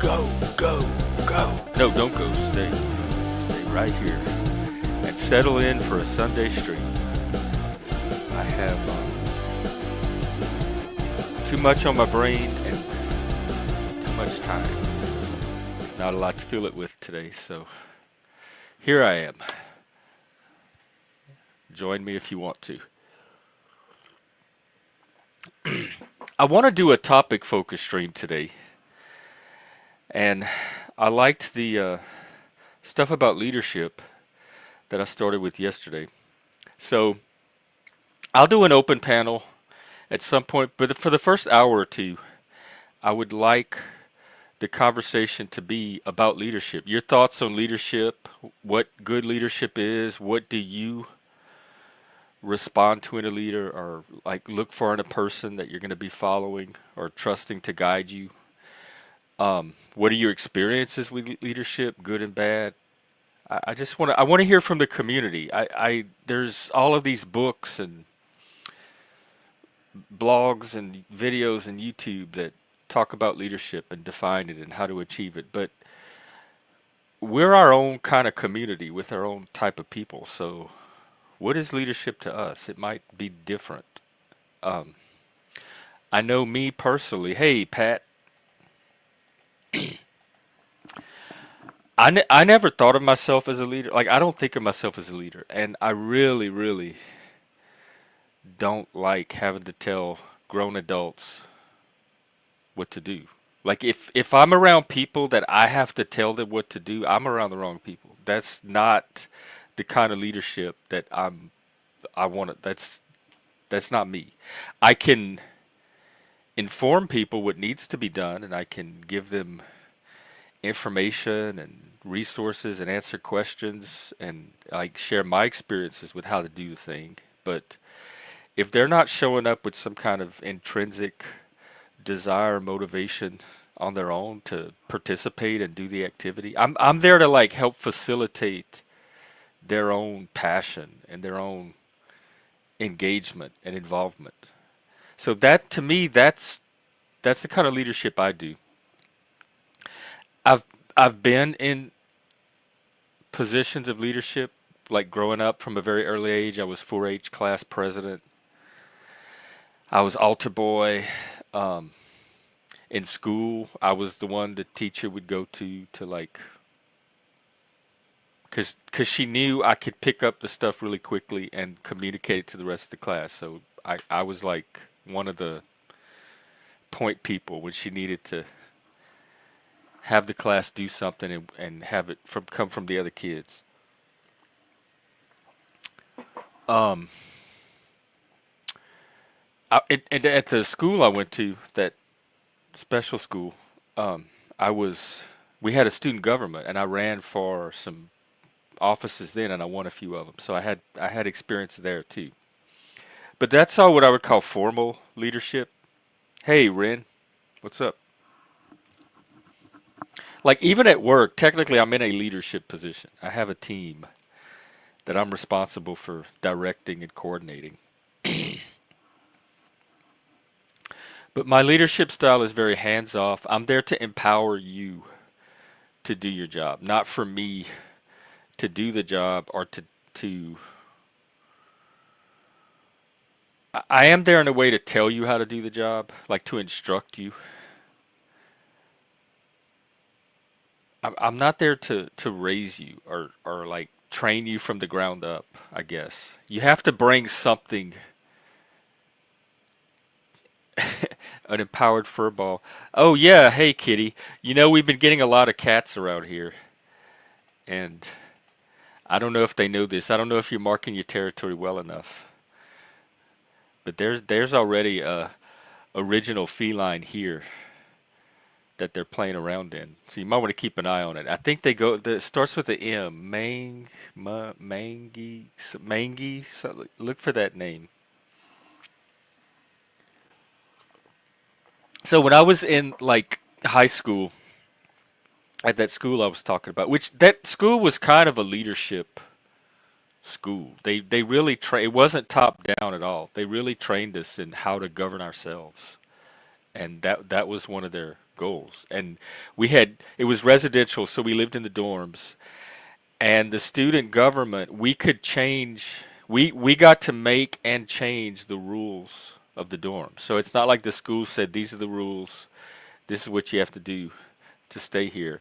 go, go, go. No, don't go. Stay. Stay right here and settle in for a Sunday stream. I have too much on my brain and too much time. Not a lot to fill it with today, so here I am. Join me if you want to. I want to do a topic focus stream today, and I liked the stuff about leadership that I started with yesterday. So I'll do an open panel at some point, but for the first hour or two, I would like the conversation to be about leadership. Your thoughts on leadership, what good leadership is, what do you respond to in a leader or like look for in a person that you're going to be following or trusting to guide you. What are your experiences with leadership, good and bad? I just want to hear from the community. I there's all of these books and blogs and videos and YouTube that talk about leadership and define it and how to achieve it, but we're our own kind of community with our own type of people. So what is leadership to us? It might be different. Um, I know me personally. Hey, Pat, I never thought of myself as a leader. Like, I don't think of myself as a leader. And I really, really don't like having to tell grown adults what to do. Like, if I'm around people that I have to tell them what to do, I'm around the wrong people. That's not the kind of leadership that I want to, that's not me. I can inform people what needs to be done, and I can give them information and resources and answer questions and like share my experiences with how to do the thing. But if they're not showing up with some kind of intrinsic desire or motivation on their own to participate and do the activity, I'm there to like help facilitate their own passion and their own engagement and involvement. So that to me, that's the kind of leadership I do. I've I've been in positions of leadership, like growing up from a very early age. I was 4-H class president. I was altar boy. Um, in school, I was the one the teacher would go to like, cause she knew I could pick up the stuff really quickly and communicate it to the rest of the class. So I was like one of the point people when she needed to have the class do something and have it come from the other kids. Um, at the school I went to, that special school, um, I was we had a student government, and I ran for some offices then, and I won a few of them. So I had experience there too. But that's all what I would call formal leadership. Hey, Ren, what's up? Like even at work, technically I'm in a leadership position. I have a team that I'm responsible for directing and coordinating. But my leadership style is very hands off. I'm there to empower you to do your job, not for me to do the job or to I am there in a way to tell you how to do the job, like to instruct you. I'm not there to raise you or like train you from the ground up, I guess. You have to bring something, an empowered furball. Oh yeah, hey kitty. You know we've been getting a lot of cats around here, and I don't know if they know this. I don't know if you're marking your territory well enough. But there's already a original feline here that they're playing around in. So you might want to keep an eye on it. I think it starts with the M. Mangy, Mangy. So look for that name. So when I was in like high school, at that school I was talking about, which that school was kind of a leadership school. They really it wasn't top down at all. They really trained us in how to govern ourselves. And that was one of goals. And we had, it was residential, so we lived in the dorms. And the student government, we could change, we got to make and change the rules of the dorm. So it's not like the school said, these are the rules, this is what you have to do to stay here.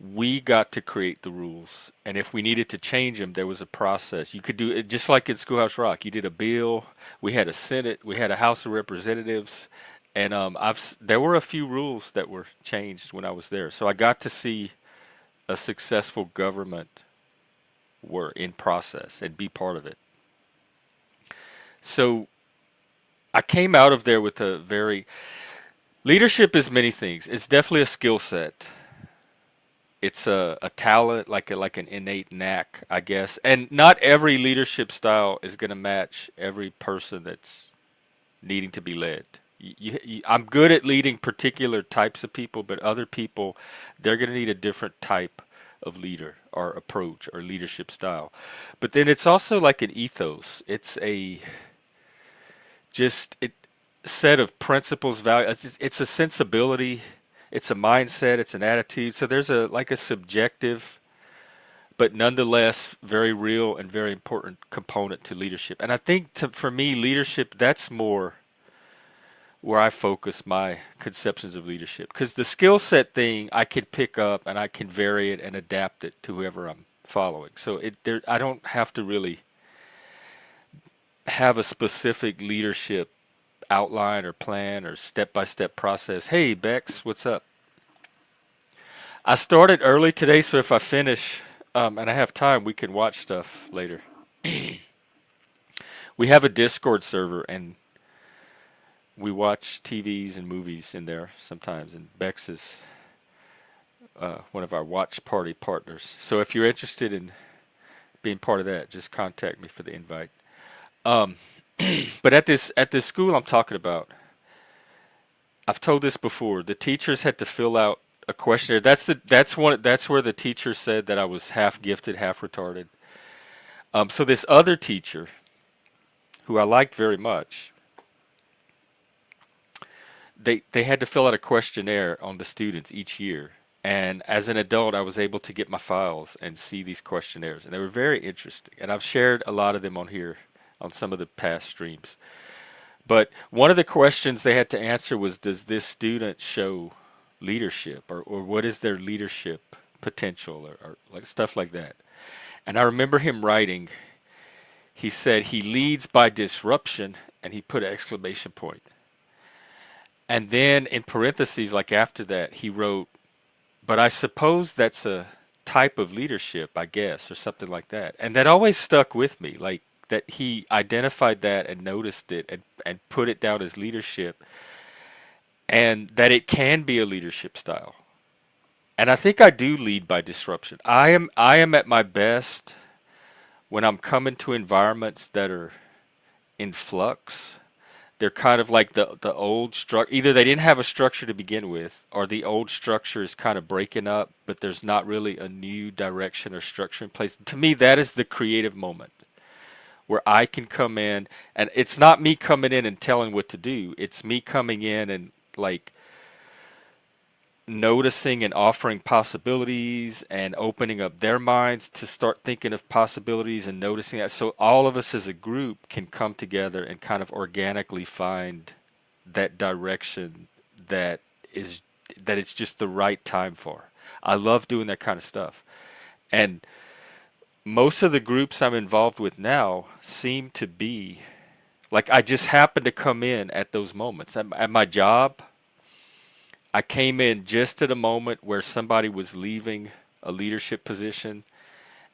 We got to create the rules, and if we needed to change them, there was a process. You could do it just like in Schoolhouse Rock. You did a bill. We had a Senate. We had a House of Representatives, and there were a few rules that were changed when I was there. So I got to see a successful government work in process and be part of it. So I came out of there with a very leadership is many things. It's definitely a skill set. It's a talent, like an innate knack, I guess. And not every leadership style is going to match every person that's needing to be led. I'm good at leading particular types of people, but other people, they're going to need a different type of leader or approach or leadership style. But then it's also like an ethos. It's a just it set of principles, values. It's a sensibility. It's a mindset. It's an attitude. So there's a like a subjective, but nonetheless very real and very important component to leadership. And I think for me, leadership that's more where I focus my conceptions of leadership. Because the skill set thing I could pick up and I can vary it and adapt it to whoever I'm following. So I don't have to really have a specific leadership outline or plan or step by step process. Hey, Bex, what's up? I started early today, so if I finish and I have time, we can watch stuff later. We have a Discord server and we watch TVs and movies in there sometimes, and Bex is one of our watch party partners. So if you're interested in being part of that, just contact me for the invite. Um, but at this school I'm talking about, I've told this before. The teachers had to fill out a questionnaire. That's where the teacher said that I was half gifted, half retarded. So this other teacher, who I liked very much, they had to fill out a questionnaire on the students each year. And as an adult, I was able to get my files and see these questionnaires, and they were very interesting. And I've shared a lot of them on here on some of the past streams. But one of the questions they had to answer was, does this student show leadership, or what is their leadership potential, or like stuff like that. And I remember him writing, he said he leads by disruption, and he put an exclamation point. And then in parentheses, like after that, he wrote, but I suppose that's a type of leadership, I guess, or something like that. And that always stuck with me, like that he identified that and noticed it and put it down as leadership, and that it can be a leadership style. And I think I do lead by disruption. I am at my best when I'm coming to environments that are in flux. They're kind of like the old structure. Either they didn't have a structure to begin with, or the old structure is kind of breaking up, but there's not really a new direction or structure in place. To me, that is the creative moment where I can come in, and it's not me coming in and telling what to do. It's me coming in and like noticing and offering possibilities and opening up their minds to start thinking of possibilities and noticing that, so all of us as a group can come together and kind of organically find that direction that is that it's just the right time for. I love doing that kind of stuff. And most of the groups I'm involved with now seem to be like, I just happen to come in at those moments. At my job, I came in just at a moment where somebody was leaving a leadership position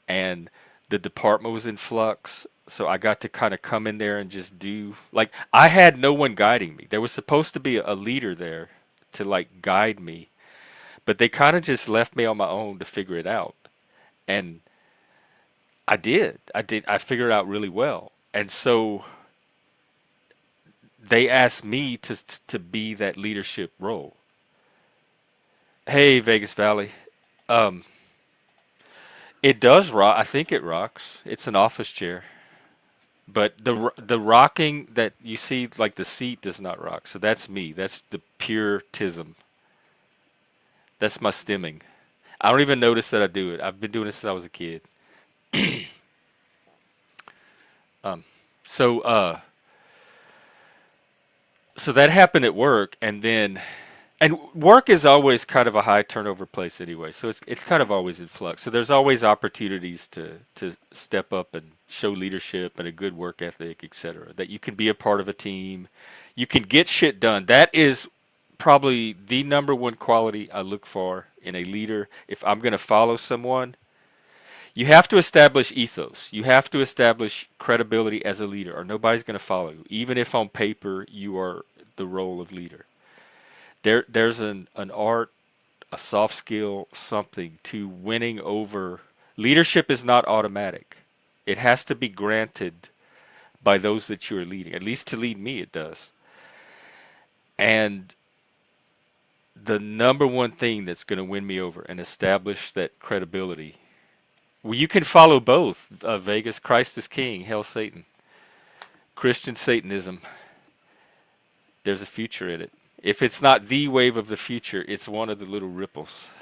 and the department was in flux. So I got to kind of come in there and just do, like, I had no one guiding me. There was supposed to be a leader there to like guide me, but they kind of just left me on my own to figure it out. And I did. I figured it out really well. And so they asked me to be that leadership role. Hey, Vegas Valley. Um, it does rock. I think it rocks. It's an office chair, but the rocking that you see, like the seat, does not rock. So that's me. That's the pure tism. That's my stimming. I don't even notice that I do it. I've been doing it since I was a kid. Um, so so that happened at work, and then and work is always kind of a high turnover place anyway. So it's kind of always in flux. So there's always opportunities to step up and show leadership and a good work ethic, etc. That you can be a part of a team, you can get shit done. That is probably the number one quality I look for in a leader. If I'm going to follow someone, you have to establish ethos. You have to establish credibility as a leader, or nobody's going to follow you, even if on paper you are the role of leader. There's an art, a soft skill, something to winning over. Leadership is not automatic. It has to be granted by those that you are leading. At least to lead me, it does. And the number one thing that's going to win me over and establish that credibility. Well, you can follow both. Vegas, Christ is King, Hell Satan, Christian Satanism. There's a future in it. If it's not the wave of the future, it's one of the little ripples.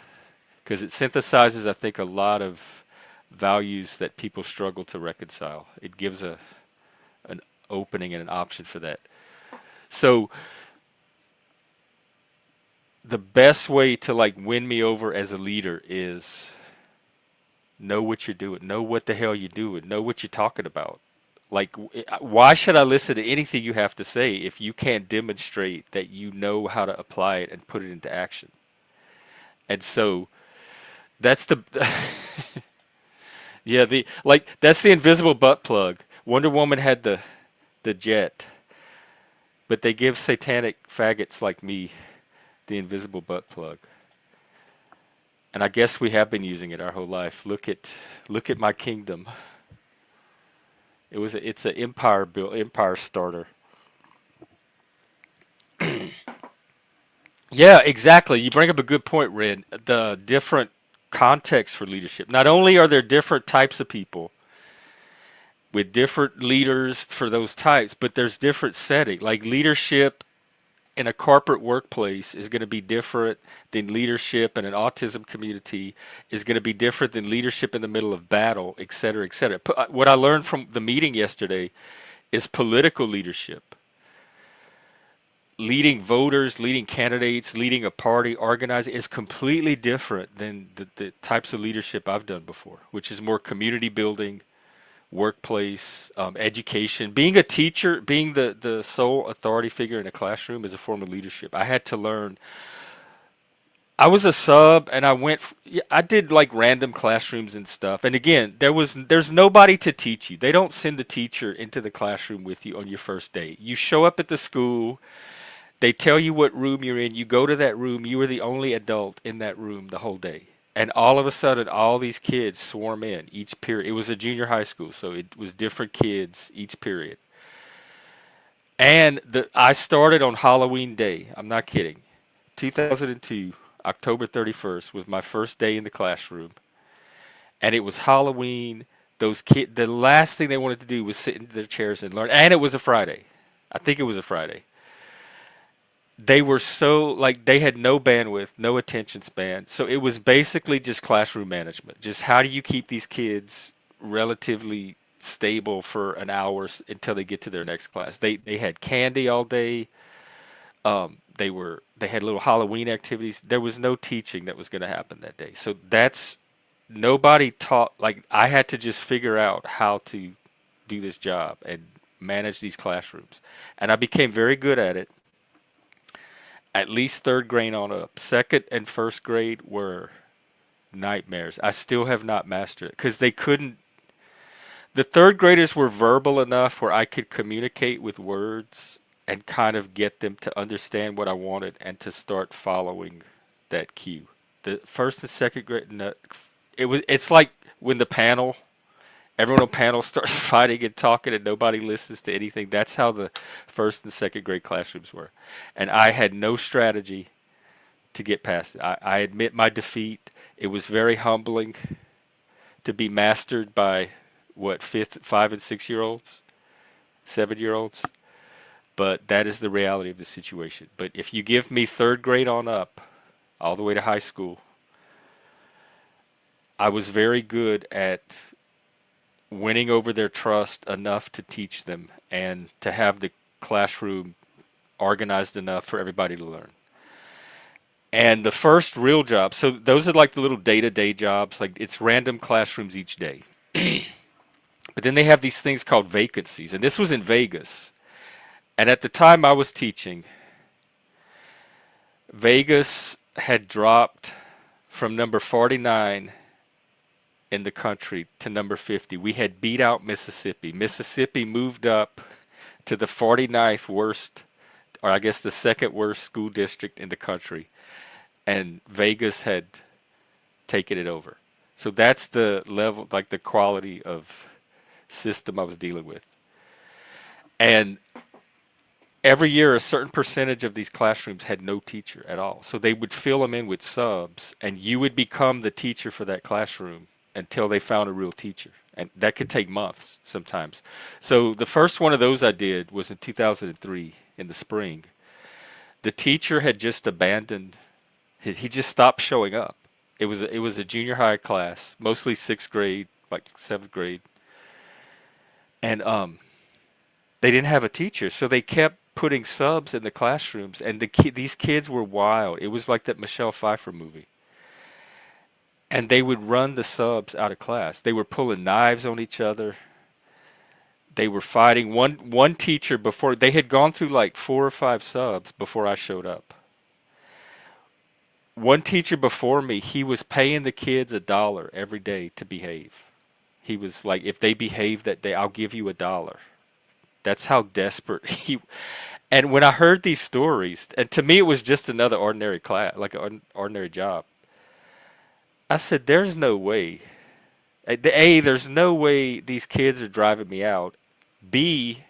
Because it synthesizes, I think, a lot of values that people struggle to reconcile. It gives an opening and an option for that. So the best way to like win me over as a leader is know what you're doing, know what the hell you're doing, know what you're talking about. Like, why should I listen to anything you have to say if you can't demonstrate that you know how to apply it and put it into action? And so that's the yeah, the like that's the invisible butt plug. Wonder Woman had the jet, but they give satanic faggots like me the invisible butt plug. And I guess we have been using it our whole life. Look at my kingdom. It's an empire build, empire starter. Yeah, exactly. You bring up a good point, Red. The different contexts for leadership. Not only are there different types of people with different leaders for those types, but there's different setting. Like leadership in a corporate workplace is going to be different than leadership in an autism community, is going to be different than leadership in the middle of battle, et cetera, et cetera. What I learned from the meeting yesterday is political leadership. Leading voters, leading candidates, leading a party, organizing is completely different than the types of leadership I've done before, which is more community building, workplace, education. Being a teacher, being the sole authority figure in a classroom is a form of leadership. I had to learn. I was a sub, and yeah, I did like random classrooms and stuff. And again, there's nobody to teach you. They don't send the teacher into the classroom with you on your first day. You show up at the school. They tell you what room you're in. You go to that room. You are the only adult in that room the whole day. And all of a sudden, all these kids swarm in each period. It was a junior high school, so it was different kids each period. And I started on Halloween Day. I'm not kidding. 2002, October 31st was my first day in the classroom, and it was Halloween. Those kids, the last thing they wanted to do was sit in their chairs and learn. And it was a Friday. I think it was a Friday. They were so like they had no bandwidth, no attention span. So it was basically just classroom management. Just how do you keep these kids relatively stable for an hour until they get to their next class? They had candy all day. They had little Halloween activities. There was no teaching that was going to happen that day. So that's nobody taught. Like I had to just figure out how to do this job and manage these classrooms, and I became very good at it at least third grade on up. Second and first grade were nightmares. I still have not mastered it because they couldn't. The third graders were verbal enough where I could communicate with words and kind of get them to understand what I wanted and to start following that cue. The first and second grade, no, it's like when the panel everyone on panel starts fighting and talking and nobody listens to anything. That's how the first and second grade classrooms were. And I had no strategy to get past it. I admit my defeat. It was very humbling to be mastered by what, 5 and 6 year olds, 7 year olds. But that is the reality of the situation. But if you give me third grade on up, all the way to high school, I was very good at winning over their trust enough to teach them and to have the classroom organized enough for everybody to learn. And the first real job, so those are like the little day to day jobs, like it's random classrooms each day. But then they have these things called vacancies. And this was in Vegas. And at the time I was teaching, Vegas had dropped from number 49 in the country to number 50. We had beat out Mississippi. Mississippi moved up to the 49th worst, or I guess the second worst school district in the country. And Vegas had taken it over. So that's the level, like the quality of system I was dealing with. And every year, a certain percentage of these classrooms had no teacher at all. So they would fill them in with subs, and you would become the teacher for that classroom until they found a real teacher. And that could take months sometimes. So the first one of those I did was in 2003 in the spring. The teacher had just abandoned, he just stopped showing up. It was a junior high class, mostly sixth grade, like seventh grade. And they didn't have a teacher, so they kept putting subs in the classrooms, and these kids were wild. It was like that Michelle Pfeiffer movie. And they would run the subs out of class. They were pulling knives on each other. They were fighting. One teacher, before they had gone through like 4 or 5 subs before I showed up. One teacher before me, he was paying the kids $1 every day to behave. He was like, if they behave that day, I'll give you $1. That's how desperate he. And when I heard these stories, and to me it was just another ordinary class, like an ordinary job. I said, "There's no way. A, there's no way these kids are driving me out. B,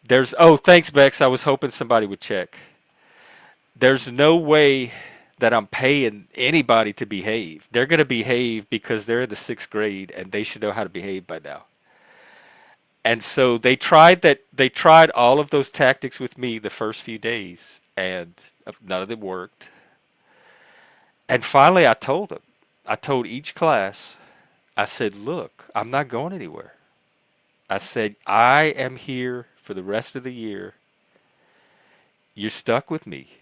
there's oh, thanks Bex. I was hoping somebody would check. There's no way that I'm paying anybody to behave. They're going to behave because they're in the sixth grade and they should know how to behave by now." And so they tried that. They tried all of those tactics with me the first few days, and none of them worked. And finally, I told them. I told each class. I said, "Look, I'm not going anywhere." I said, "I am here for the rest of the year. You're stuck with me,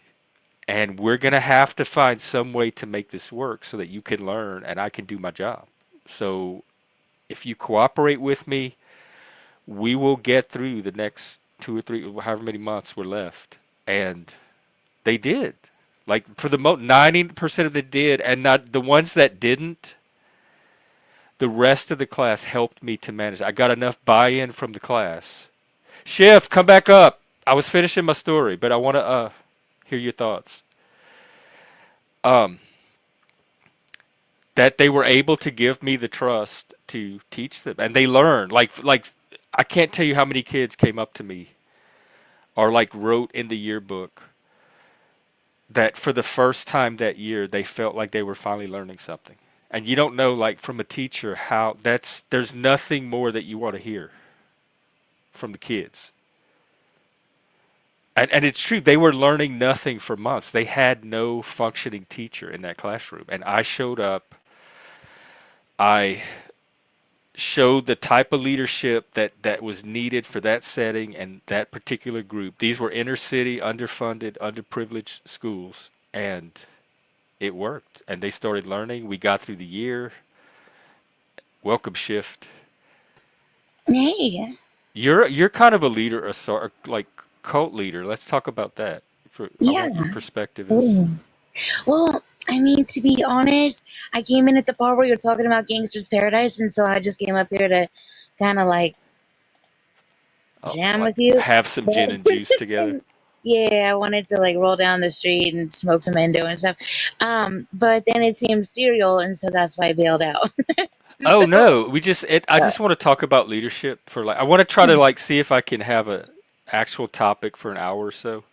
and we're gonna have to find some way to make this work so that you can learn and I can do my job. So if you cooperate with me, we will get through the next 2 or 3, however many months were left." And they did. Like for the 90% of them did, and not the ones that didn't. The rest of the class helped me to manage. I got enough buy-in from the class. Shift, come back up. I was finishing my story, but I want to hear your thoughts. Um, that they were able to give me the trust to teach them, and they learned. Like I can't tell you how many kids came up to me or like wrote in the yearbook that for the first time that year they felt like they were finally learning something. And you don't know, like from a teacher, how there's nothing more that you want to hear from the kids. And it's true, they were learning nothing for months. They had no functioning teacher in that classroom. And I showed up, I showed the type of leadership that was needed for that setting and that particular group. These were inner city, underfunded, underprivileged schools, and it worked. And they started learning. We got through the year. Welcome, Shift. Hey, You're kind of a leader, like cult leader. Let's talk about that. I yeah. want your perspective is. Mm. Well, I mean, to be honest, I came in at the part where you're talking about Gangster's Paradise, and so I just came up here to kind of like jam Like with you. have some But gin and juice together. yeah, I wanted to like roll down the street and smoke some endo and stuff. But then it seemed serial, and so that's why I bailed out. Oh So, no, I just want to talk about leadership for like I want to try to yeah. like see if I can have a actual topic for an hour or so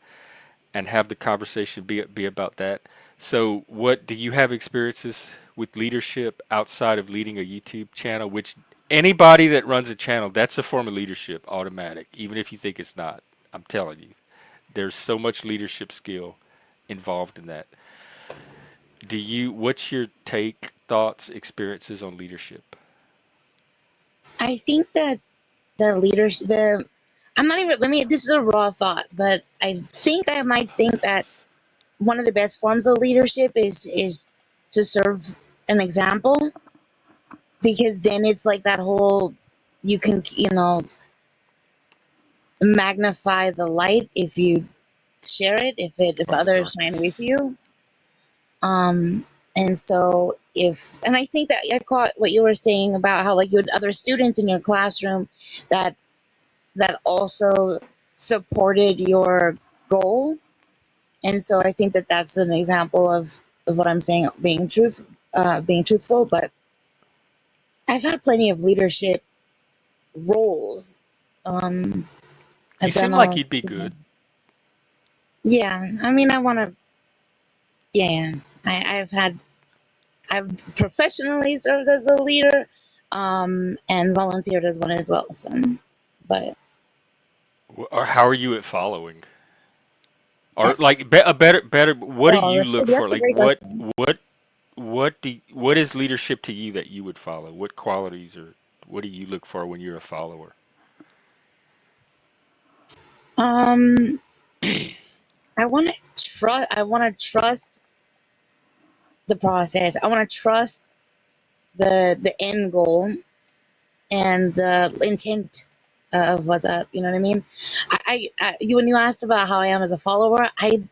and have the conversation be about that. So, what do you have experiences with leadership outside of leading a YouTube channel, which anybody that runs a channel, that's a form of leadership automatic, even if you think it's not. I'm telling you. There's so much leadership skill involved in that. Do you? What's your take, thoughts, experiences on leadership? I think that the leadership, the I'm not even. Let me. This is a raw thought, but I think I might think that Yes. one of the best forms of leadership is to serve an example, because then it's like that whole, you can, magnify the light if you share it, if Or the others shine with darkness. you. um and so if, and I think that I caught what you were saying about how like you had other students in your classroom that also supported your goal. And so I think that that's an example of what I'm saying, being truthful. But I've had plenty of leadership roles. um You I've done seem like all, you'd be good. yeah, I mean, I want to, yeah, I've had, I've professionally served as a leader, and volunteered as one as well. So, but Or how are you at following? Or like a better. What do oh, you look for? that's a Like great question. what is leadership to you that you would follow? What qualities or what do you look for when you're a follower? Um, I want to trust. I want to trust the process. I want to trust the end goal and the intent of what's up. You know what I mean? You, when you asked about how I am as a follower, I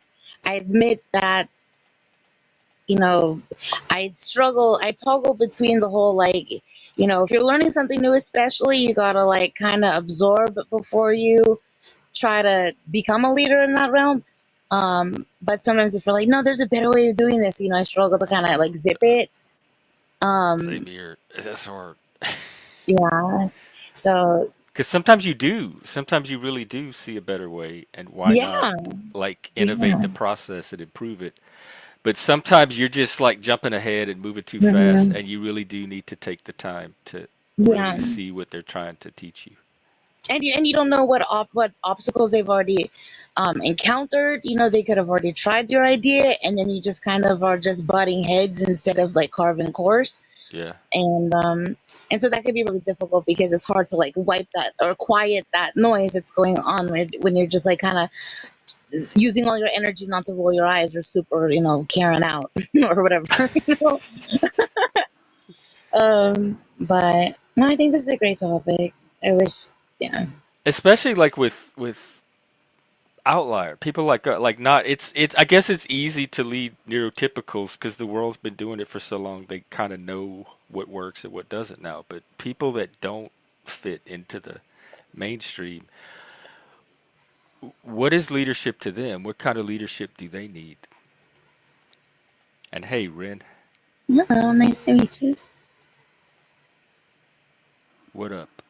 admit that, you know, I toggle between the whole, like, if you're learning something new, especially, you gotta like kind of absorb before you try to become a leader in that realm. But sometimes if you're like, no, there's a better way of doing this, I struggle to kind of like zip it. Same Um, here. That's hard. yeah. So Because sometimes you do. Sometimes you really do see a better way, and why not yeah, like innovate yeah. the process and improve it? But sometimes you're just like jumping ahead and moving too fast, Mhm. and you really do need to take the time to really Yeah. see what they're trying to teach you. And you don't know what obstacles they've already encountered. They could have already tried your idea, and then you just kind of are just butting heads instead of like carving course. Yeah. And so that could be really difficult because it's hard to like wipe that or quiet that noise that's going on when you're just like kind of using all your energy not to roll your eyes or super, Karen out or whatever. you know? But no, I think this is a great topic. I wish, yeah. Especially like with outlier people like not it's I guess it's easy to lead neurotypicals because the world's been doing it for so long they kind of know what works and what doesn't now, but people that don't fit into the mainstream, what is leadership to them? What kind of leadership do they need? And hey, Ren, Hello, nice to meet you. what up?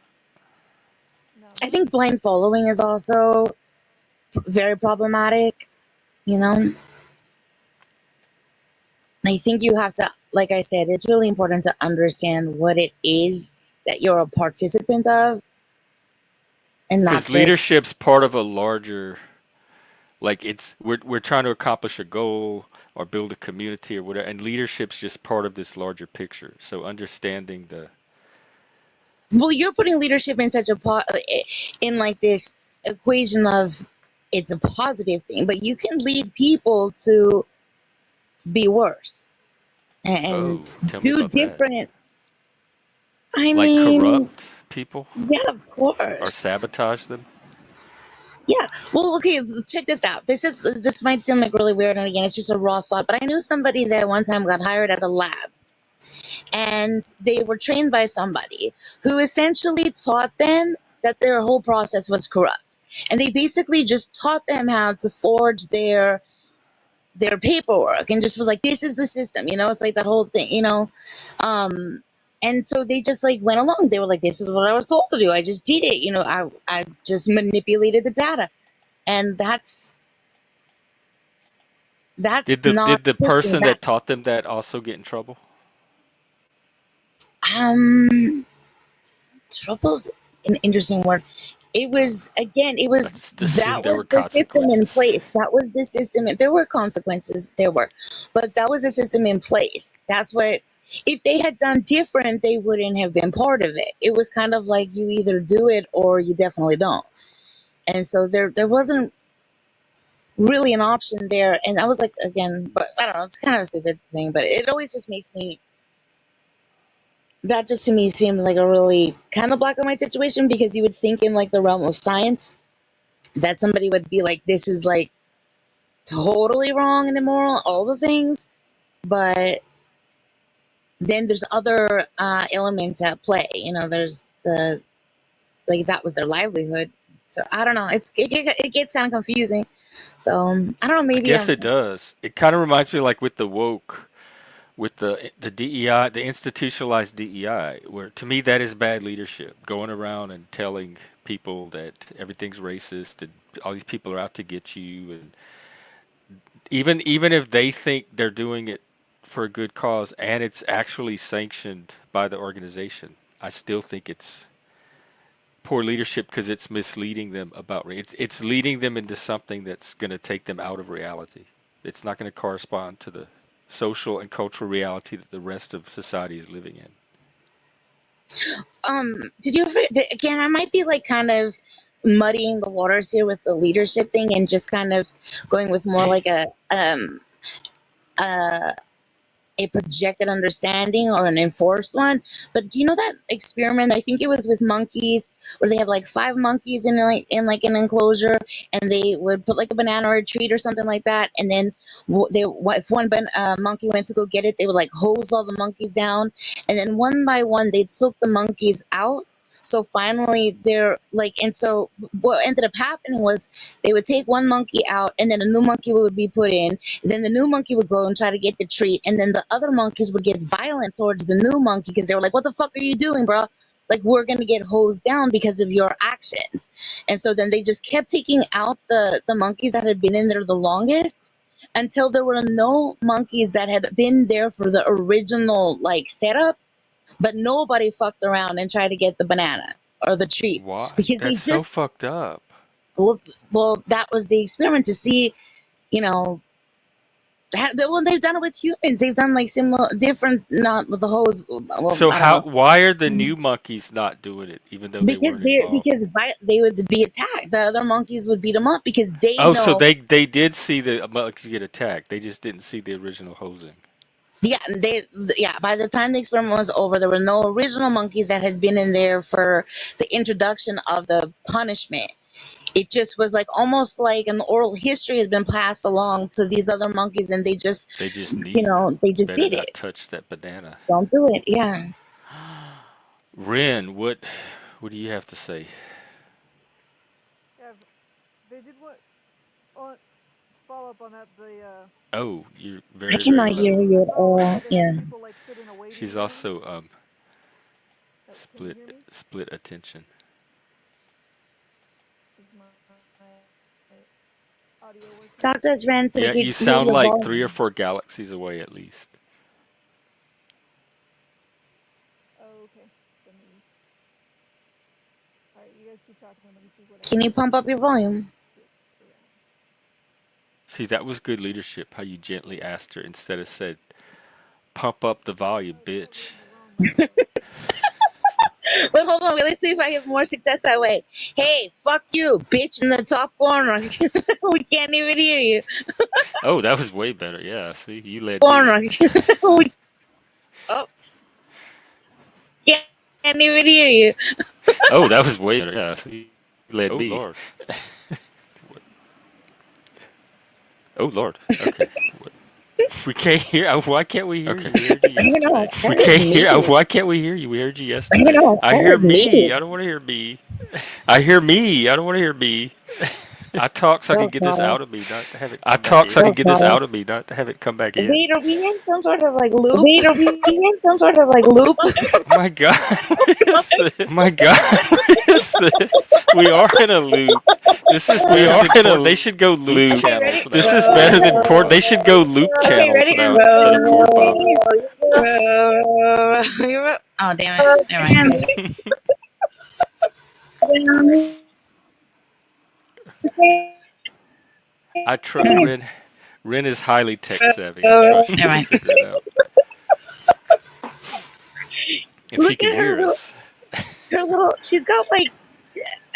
No, I this think blind following is also very problematic. You know, I think you have to, like I said, it's really important to understand what it is that you're a participant of, and not Because just, leadership's part of a larger, like it's we're trying to accomplish a goal or build a community or whatever, and leadership's just part of this larger picture. So understanding the well, you're putting leadership in such a in like this equation of, it's a positive thing, but you can lead people to be worse and oh, tell me do about that. different. I Like mean, corrupt people yeah, of or course. sabotage them. Yeah. Well, okay, check this out. This might seem like really weird, and again, it's just a raw thought, but I knew somebody that one time got hired at a lab, and they were trained by somebody who essentially taught them that their whole process was corrupt. And they basically just taught them how to forge their paperwork, and just was like, this is the system, it's like that whole thing, um and so they just like went along. They were like, this is what I was told to do. I just did it. I just manipulated the data. And Did that's the not did the pushing person back. that taught them that also get in trouble? Um, Trouble's an interesting word. It was, again, it I was, just that assumed there was were the system in consequences. place. That was the system. There were consequences, there were, but that was the system in place. That's what, if they had done different, they wouldn't have been part of it. It was kind of like you either do it or you definitely don't. And so there wasn't really an option there. And I was like, again, but I don't know, it's kind of a stupid thing, but it always just makes me, that just to me seems like a really kind of black and white situation, because you would think in like the realm of science that somebody would be like, this is like totally wrong and immoral, all the things. But then there's other elements at play. There's the, like, that was their livelihood. So I don't know. It gets kind of confusing. So I don't know. I Maybe guess I'm. it does. It kind of reminds me like with the woke, with the DEI, the institutionalized DEI, where to me that is bad leadership. Going around and telling people that everything's racist and all these people are out to get you, and even if they think they're doing it for a good cause and it's actually sanctioned by the organization, I still think it's poor leadership because it's misleading them about it's leading them into something that's going to take them out of reality. It's not going to correspond to the social and cultural reality that the rest of society is living in. Did you ever? Again, I might be like kind of muddying the waters here with the leadership thing, and just kind of going with more like a a projected understanding or an enforced one. But do you know that experiment? I think it was with monkeys, where they had like five monkeys in like an enclosure, and they would put like a banana or a treat or something like that, and then if one monkey went to go get it, they would like hose all the monkeys down, and then one by one they'd soak the monkeys out. So finally, they're like, and so what ended up happening was they would take one monkey out, and then a new monkey would be put in, then the new monkey would go and try to get the treat, and then the other monkeys would get violent towards the new monkey because they were like, "What the fuck are you doing, bro? Like, we're gonna get hosed down because of your actions." And so then they just kept taking out the monkeys that had been in there the longest, until there were no monkeys that had been there for the original like setup, but nobody fucked around and tried to get the banana or the treat, Why? because they That's so just, fucked up. well, that was the experiment to see, you know, well, they've done it with humans. They've done like similar, different, not with the hose. Well, So I don't how? know, Why are the new monkeys not doing it, even though they because weren't involved? they would be attacked. The other monkeys would beat them up because they Oh, so know. they did see the monkeys get attacked. They just didn't see the original hosing. Yeah, yeah. By the time the experiment was over, there were no original monkeys that had been in there for the introduction of the punishment. It just was like almost like an oral history had been passed along to these other monkeys, and they They just, just knew they just better did it. not touch that banana. Don't do it. Yeah. Ren, what do you have to say? Yeah, they did what on follow up on that. Oh, you're I very, very cannot low. hear I you at saw where all. they had Yeah. people like sit in a waiting She's room. also Oh, can you hear me? split attention. Is my audio working? Talk to us, Ren, so we Yeah, could you hear sound your like three or volume. four galaxies away at least. Oh, okay. Let me. All right, you guys keep talking. Let me see what I Can can you pump up your volume? get around. See, that was good leadership. How you gently asked her instead of said, "Pump up the volume, Oh, you got bitch." the wrong mic. But hold on, let's see if I have more success that way. Hey, fuck you, bitch in the top corner. We can't even hear you. Oh, that was way better. Yeah, see, you led me. Corner. Oh, can't even hear you. Oh, that was way better. Yeah, see, you led me. Oh Lord. Oh Lord. Okay. We can't hear. Why can't we hear you? We heard you I don't know. yesterday. That We was can't me. hear. Why can't we hear you? We heard you I don't yesterday. know. I That hear was me. me. I don't want to hear me. I hear me. I don't want to hear me. I talk so I can So get this sorry. out of me, not to have it I come back talk so I So can get this sorry. out of me, not to have it come back in. Wait, are we in some sort of like loop? Wait, are we in some sort of like loop? Oh my god, what is this? Oh my god, what is this? We are in a loop. This is we better are than in porn. They should go loop Okay, channels ready? now. This is better than porn. They should go loop Okay, channels ready? now instead of porn popping. Oh, damn it. Never mind. I trust Ren. Ren is highly tech savvy. I Never trust mind. she can figure it out. If Look she at can her hear little, us, her little. She's got like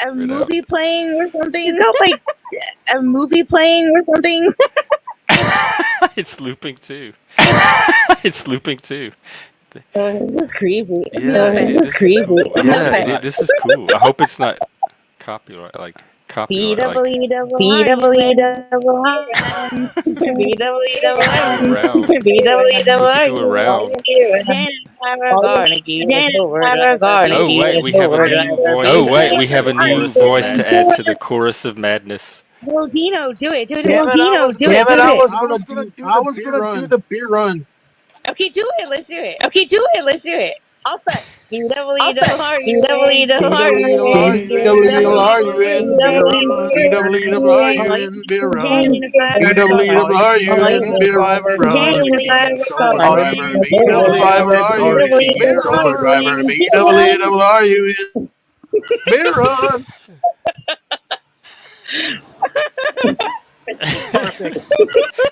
a figure it out. movie playing or something. She's got like a movie playing or something. It's looping too. It's looping too. Oh, this is creepy. Yeah, No this offense. is cool. Yeah, Okay. this is cool. I hope it's not copyright, like B copyright, like double E double R U N. B double E you double could do a R round. B double E double We could R do a round. Janet Garnicky, the tour Oh Garnicky, wait, the we have a tour new driver. voice to add. We have a new voice to add to the chorus of madness. No, Dino, do it, do it, do Damn it. it! Dino, do it, Damn do it! it. I was gonna do the beer run. Okay, do it. Let's do it. Okay, do it. Let's do it. I'll start. B double E I'll double start. R U N. B double E double R U N. B double E double R U BWLRUN beer run. N. BWLRUN beer run. BWLRUN beer driver run. King sober driver. BWLRUN King sober driver. BWLRUN beer run. Perfect.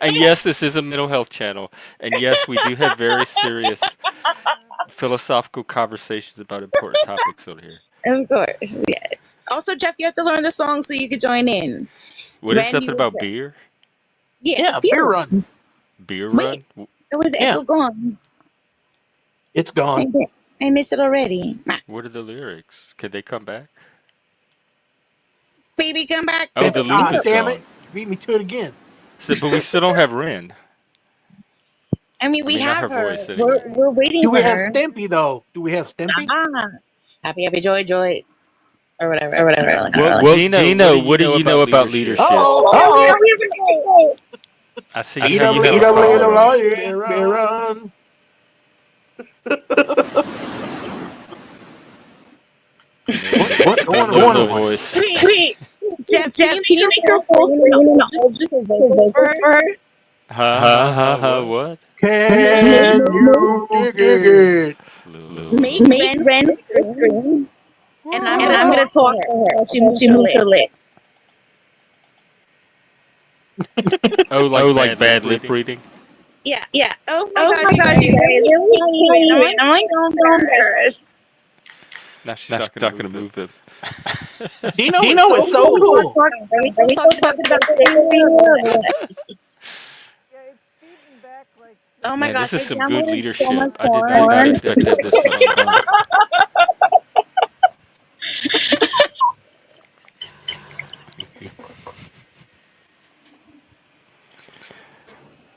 And yes, this is a mental health channel. And yes, we do have very serious philosophical conversations about important topics on here. Of course, yes. Also, Jeff, you have to learn the song so you can join in. What is Randy something was about there. beer? Yeah, Yeah, beer. beer run. Beer Wait, run? it was Yeah, Echo gone. it's gone. I missed it already. What are the lyrics? Can they come back? Baby, come back. Oh, the loop is Damn it! gone. Beat me to it again. So, but we still don't have Ren. I mean, I we mean, not her have her. voice anyway. We're waiting Do for we have her. Stimpy though? Do we have Stimpy? Ah, happy, happy, joy, joy, or whatever, or whatever. Well, Dino, what do you know about leadership? Oh, I see you have a caller on. BWLRUN beer run. What's going Still no on? voice. Wait, Jeff, can you make her full screen for her? What? Can you dig it? Make Ren full screen, and I'm gonna talk to her. She moves her lip. Oh, like bad lip reading? Yeah, yeah. Oh my gosh, you guys. I'm like so embarrassed. Now she's not going to move them. Dino is so cool. Are we talking about Yeah, it's feeding back like. Oh my Man, gosh, this is I some good downloaded so much leadership. I did not porn. expect to have this much fun.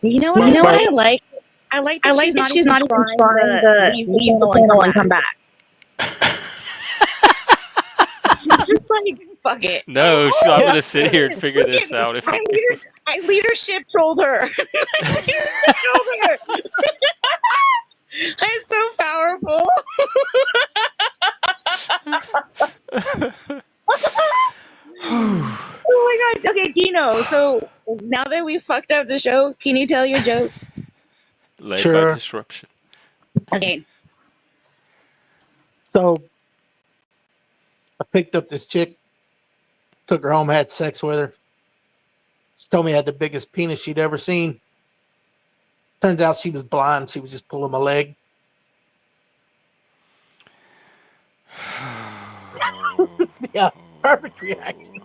You know what I like? I like that she's not even trying to leave the channel and come back. She's just like, fuck it. No, I'm going to sit here and figure this out. If it goes. I leadership trolled her. I leadership trolled her. I'm so powerful. Oh my god. Okay, Dino. So now that we fucked up the show, can you tell your joke? Led by Sure. disruption. Okay. So I picked up this chick, took her home, had sex with her. She told me I had the biggest penis she'd ever seen. Turns out she was blind. She was just pulling my leg. Yeah, perfect reaction.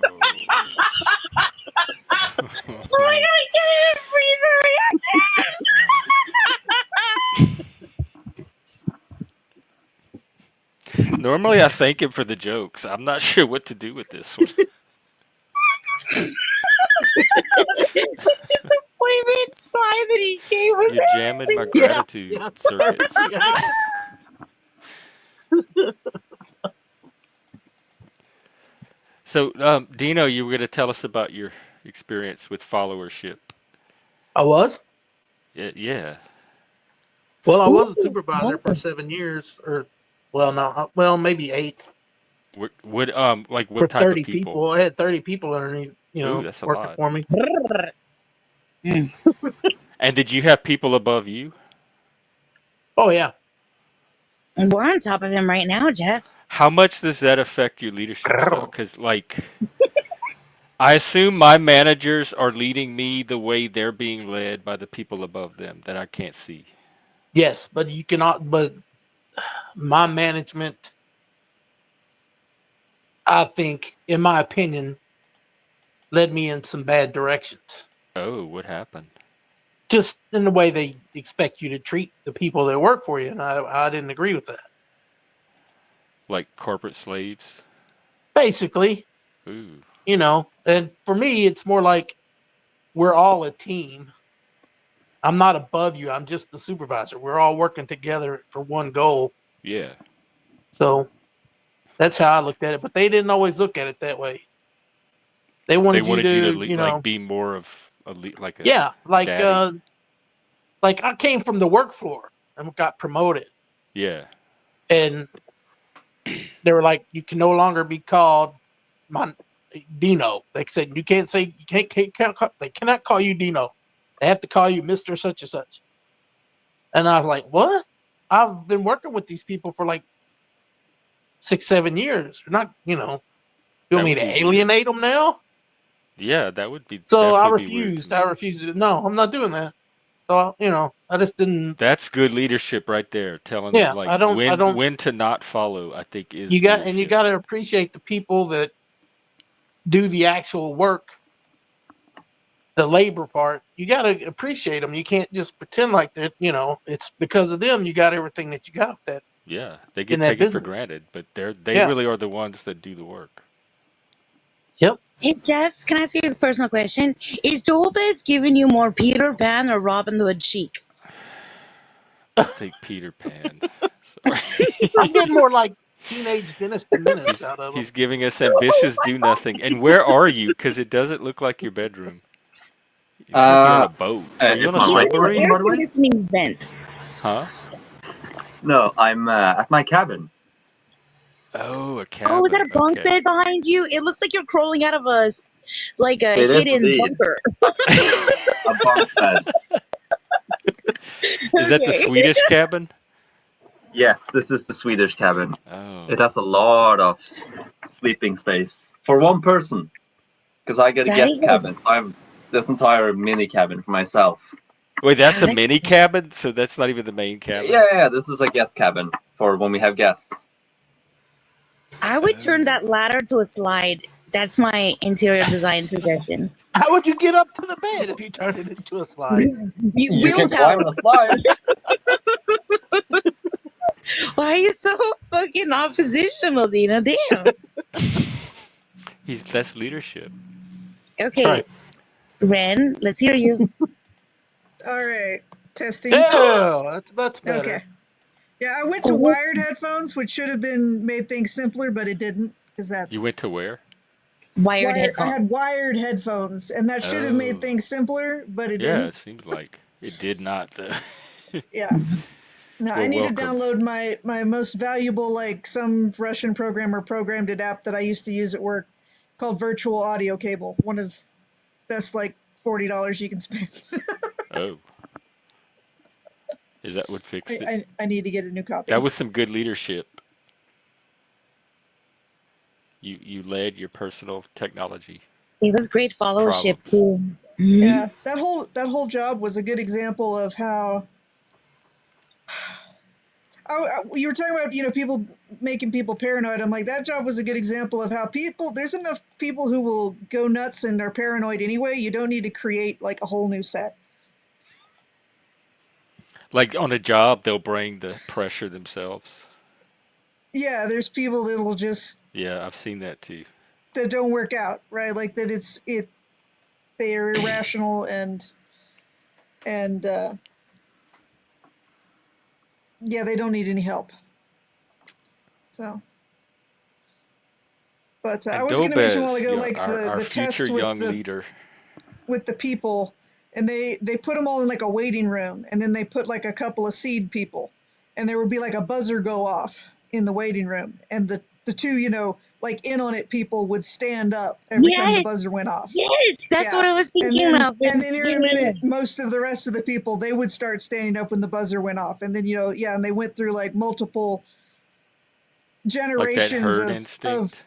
Oh my god, I can't even breathe her reaction. Normally, I thank him for the jokes. I'm not sure what to do with this one. Disappointment sigh that he gave us. You're jamming my gratitude circuits. So, Dino, you were going to tell us about your experience with followership. I was? Yeah. Well, I was a supervisor for 7 years, or maybe 8. What For type 30 of people? people. I had 30 people underneath, Ooh, that's a working lot. for me. And did you have people above you? Oh yeah. We're on top of him right now, Jeff. How much does that affect your leadership style? Because, I assume my managers are leading me the way they're being led by the people above them that I can't see. Yes, but you cannot. But my management, I think, in my opinion, led me in some bad directions. Oh, what happened? Just in the way they expect you to treat the people that work for you, and I didn't agree with that. Like corporate slaves? Basically, Ooh, and for me, it's more like we're all a team. I'm not above you. I'm just the supervisor. We're all working together for one goal. yeah. So that's It's how I just looked at it. But they didn't always look at it that way. They they wanted you wanted you to to, like be more of like a yeah, daddy. like I came from the work floor and got promoted, Yeah, and they were like, you can no longer be called my Dino. They said you can't say they cannot call you Dino. They have to call you Mister Such and Such. And I was like, what? I've been working with these people for like 6, 7 years. They're not, you want that me would be to weird. alienate them now? Yeah, that would be So I definitely be weird to refused. I me. refused to. No, I'm not doing that. So I just didn't. That's good leadership right there. Telling them Yeah, like I don't. when to not follow, I think is You leadership. got to appreciate the people that do the actual work, the labor part. You got to appreciate them. You can't just pretend like that. It's because of them you got everything that you got that Yeah, they in get that taken for business. granted, but they Yeah. really are the ones that do the work. Yep. Hey, Jeff, can I ask you a personal question? Is Dolphus giving you more Peter Pan or Robin Hood chic? I think Peter Pan. Sorry. I'm getting more like teenage Dennis the Menace he's out of them. he's giving us ambitious do nothing. And where are you? Because it doesn't look like your bedroom. It looks like you're on Uh, a boat. Are you is on a my You're mic in an working, submarine? by air the way? conditioning vent. Huh? No, I'm at my cabin. Oh, a Oh, is that cabin. a bunk Okay. bed behind you? It looks like you're crawling out of like a It is hidden indeed bunker. a bunk bed. Is that the Okay. Swedish cabin? Yes, this is the Swedish cabin. Oh. It has a lot of sleeping space for one person because I get a That guest is cabin. I have this entire mini cabin for myself. Wait, wow. that's a mini cabin, so that's not even the main cabin. Yeah, this is a guest cabin for when we have guests. I would turn Oh. that ladder to a slide. That's my interior design suggestion. How would you get up to the bed if you turned it into a slide? You You can willpower. climb the slide. Why are you so fucking oppositional, Dina? Damn. That's leadership. That's Okay, right. Ren, let's hear you. All right. Testing. Yeah, that's Okay. better. Yeah, I went to Oh, wired headphones, which should have been made things simpler, but it didn't because You went that's to where? wired wired. I headphone. had wired headphones, and that should have made Oh. things simpler, but it Yeah, didn't. it seems like it did not though. Yeah. No, I Well, need to welcome. download my most valuable, like some Russian programmer programmed it app that I used to use at work called Virtual Audio Cable. One of best like $40 you can spend. Oh, is that what I, fixed it? I I need to get a new That copy. was some good leadership. You led your personal technology It was great followership problems. too. Mhm. Yeah, that whole job was a good example of how. You were talking about people making people paranoid. I'm like that job was a good example of how people. There's enough people who will go nuts and are paranoid anyway. You don't need to create like a whole new set. Like on a job, they'll bring the pressure themselves. Yeah, there's people that will just Yeah, I've seen that too. that don't work out, right? Like that they are irrational and yeah, they don't need any help. So, but I And was going to mention a while Dobez, ago, yeah, like our the future test with young the leader. people, and they put them all in like a waiting room, and then they put like a couple of seed people, and there would be like a buzzer go off in the waiting room, and the two like in on it people would stand up every time the Yes, buzzer went off. yes, that's what Yeah. I was And thinking then of. and And then here yeah, in a yeah, minute, most of the rest of the people they would start standing up when the buzzer went off. And then yeah, and they went through like multiple Like that generations herd of instinct.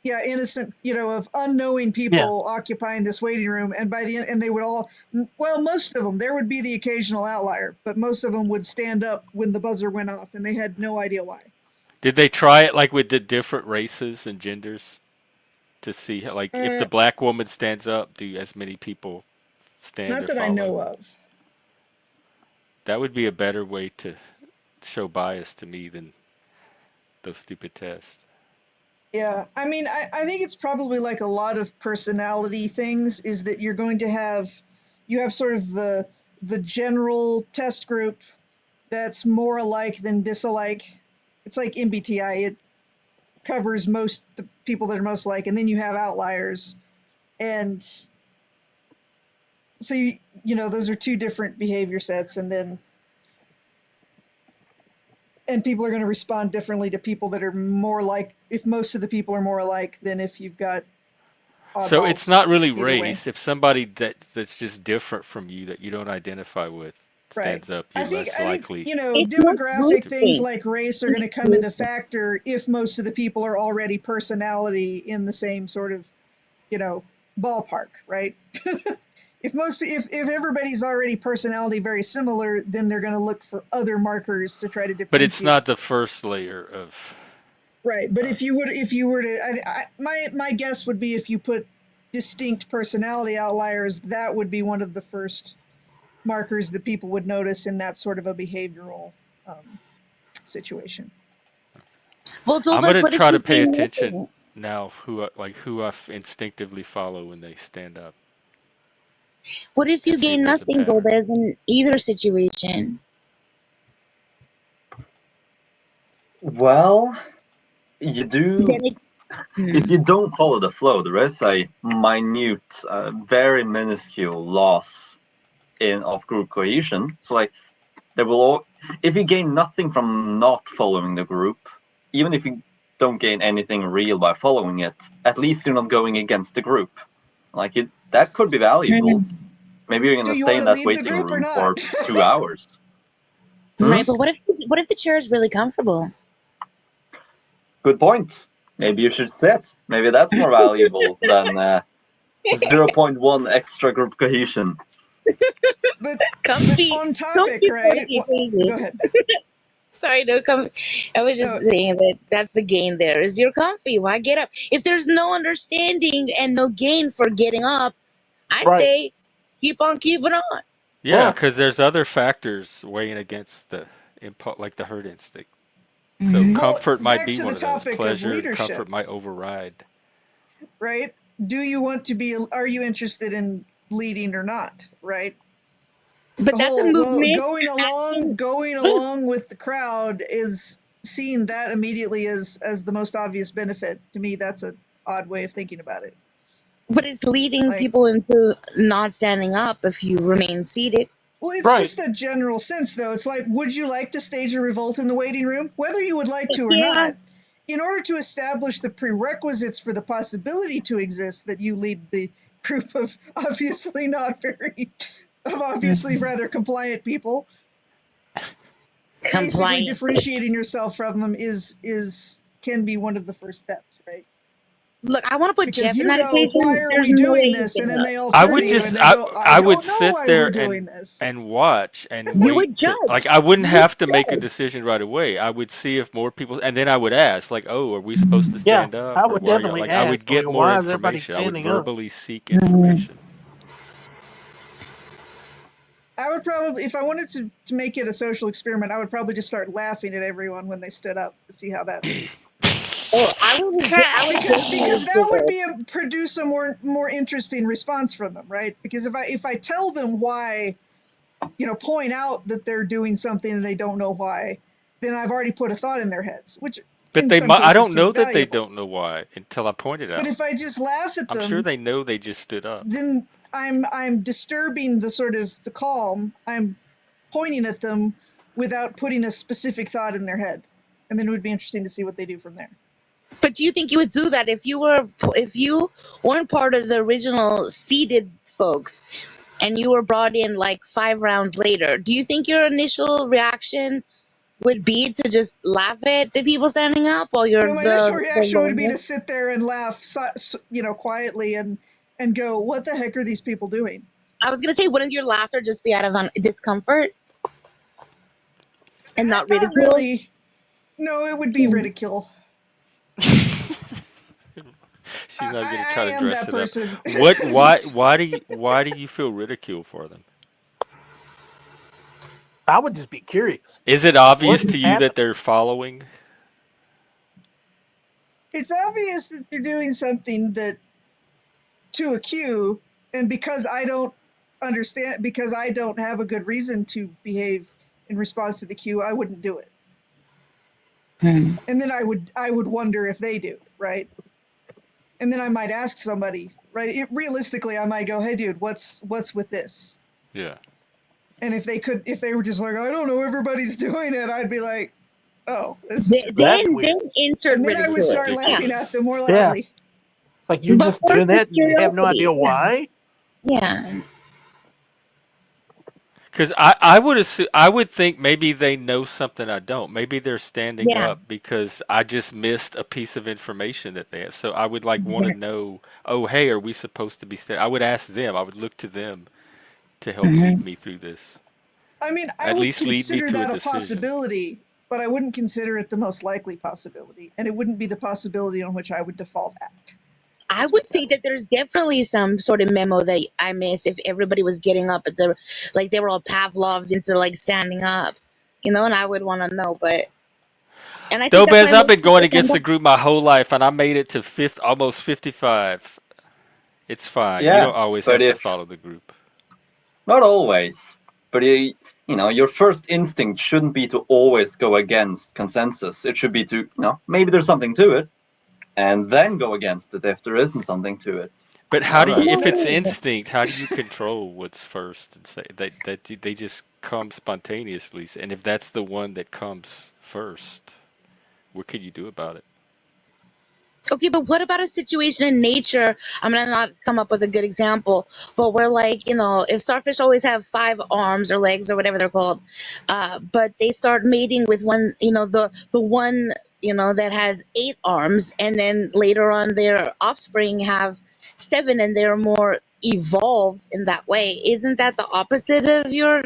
innocent, of unknowing people occupying this waiting room, and by the end, and they would all, well, most of them, there would be the occasional outlier, but most of them would stand up when the buzzer went off, and they had no idea why. Did they try it like with the different races and genders to see how, like if the Uh, black woman stands up, do as many people stand Not or that I follow? know of. That would be a better way to show bias to me than those stupid tests. Yeah, I mean, I think it's probably like a lot of personality things, is that you're going to have, you have sort of the general test group that's more alike than disalike. It's like MBTI. It covers most the people that are most alike, and then you have outliers, and so those are two different behavior sets, and people are going to respond differently to people that are more like, if most of the people are more alike than if you've got So it's oddballs. not really Either way, race. If somebody that's just different from you that you don't identify with right. stands up, I you're think less I think likely It's not demographic things groupthink. like race are going to It's come into groupthink. factor if most of the people are already personality in the same sort of ballpark, right? If everybody's already personality very similar, then they're going to look for other markers to try to but it's differentiate. not the first layer of. Right, but if you were to, my guess would be, if you put distinct personality outliers, that would be one of the first markers that people would notice in that sort of a behavioral situation. Well, I'm Topaz, gonna what if try to you pay gain attention nothing? now who I instinctively follow when they stand up What if and you see if gain there's a nothing, pattern. Topaz, in either situation? Well, you do. Then it. If Hmm. you don't follow the flow, there is a minute, very minuscule loss in of group cohesion. So like there will, if you gain nothing from not following the group, even if you don't gain anything real by following it, at least you're not going against the group. Like that could be valuable. Hmm. Maybe you're Do gonna you stay want in to that lead the waiting group or room not? for 2 hours. Hmm? Right, but what if the chair is really comfortable? Good point. Maybe you should sit. Maybe that's more valuable than 0.1 extra group cohesion. but but Comfy, on topic, comfy right? Go 40 pages. ahead. Sorry, no, I was just No, saying that that's the gain there. Is you're comfy. Why get up? If there's no understanding and no gain for getting up, I Right. say keep on keeping on. Yeah, Yeah. because there's other factors weighing against the like the herd instinct. So Hmm. well, comfort might back be to the one of those. topic of Pleasure and leadership, comfort might override. right? Do you want to be? Are you interested in leading or not? Right? But The that's a whole, well, movement. going Action. going along with the crowd is seen that immediately as the most obvious benefit. To me, that's a odd way of thinking about it. But it's leading Like, people into not standing up if you remain seated. well, it's Right. just a general sense, though. It's like, would you like to stage a revolt in the waiting room? Whether you would like to or Yeah. not, in order to establish the prerequisites for the possibility to exist, that you lead the group of obviously rather compliant people, basically Compliant. differentiating yourself from them is can be one of the first steps, right? Look, I want to put Because Jeff in you that go, why equation. are There's we no way doing he's this? And getting then up. they all I turn would to you just and they go, I I would don't know sit why we're there doing this. and watch and You would wait to like judge. I wouldn't You would have to make a judge. decision right away. I would see if more people and then I would ask like, "Oh, are we supposed to Yeah. stand up I or would why are you definitely like I ask, would like, get more why is everybody information. I would standing up? verbally seek Mhm. information. I would probably, if I wanted to make it a social experiment, I would probably just start laughing at everyone when they stood up to see how that would, Oh, I would because definitely that do would it. be produce a more interesting response from them, right? Because if I tell them why, point out that they're doing something and they don't know why, then I've already put a thought in their heads, which But in they some might I cases don't can be know that they valuable. don't know why until I point it But out. if I just laugh at I'm sure them, they know they just stood up. then I'm disturbing the sort of the calm. I'm pointing at them without putting a specific thought in their head, and then it would be interesting to see what they do from there. But do you think you would do that if you weren't part of the original seeded folks and you were brought in like 5 rounds later? Do you think your initial reaction would be to just laugh at the people standing up while you're No, my initial the reaction would be to longest. sit there and laugh, quietly and go, "What the heck are these people doing?" I was gonna say, wouldn't your laughter just be out of discomfort and not Not ridicule? really. No, it would be Hmm. ridicule. She's not gonna I try to am dress that it up. person. What? Why do you feel ridicule for them? I would just be curious. Is it What obvious is to you that happening? they're following? It's obvious that they're doing something that to a cue, and because I don't understand, because I don't have a good reason to behave in response to the cue, I wouldn't do it. Hmm. And then I would wonder if they do, right? And then I might ask somebody, right? Realistically, I might go, "Hey, dude, what's with this?" Yeah. And if they were just like, "I don't know, everybody's doing it," I'd be like, "Oh, this is weird." That's Then weird. insert And then I would It's ridicule. start Yeah, laughing at ridiculous. them more Yeah. loudly. It's like you're but just doing first it's that and you have no idea curiosity. why. Yeah, Because I would think maybe they know something I don't. Maybe they're standing yeah, up because I just missed a piece of information that they have. So I would like want to yeah. know. Oh, hey, are we supposed to be standing? I would ask them. I would look to them to help lead Hmm. me through this. I mean, I At would least lead me consider to a that a decision. possibility, but I wouldn't consider it the most likely possibility, and it wouldn't be the possibility on which I would default act. I Let's would put it that think way. that there's definitely some sort of memo that I missed if everybody was getting up at the, like they were all Pavloved into like standing up, and I would want to know. But and I think that's why Dobez, I've most been going people stand against the up. group my whole life, and I made it to almost 55. It's fine. You Yeah, don't always but have to if follow the group. not always, but your first instinct shouldn't be to always go against consensus. It should be to, maybe there's something to it, and then go against it if there isn't something to it. But how No, do no, you, No, if it's no, no. instinct, how do you control what's first and say that they just come spontaneously? And if that's the one that comes first, what can you do about it? Okay, but what about a situation in nature? I'm gonna not come up with a good example, but where like if starfish always have 5 arms or legs or whatever they're called, but they start mating with one, the one that has 8 arms, and then later on their offspring have 7, and they're more evolved in that way. Isn't that the opposite of your?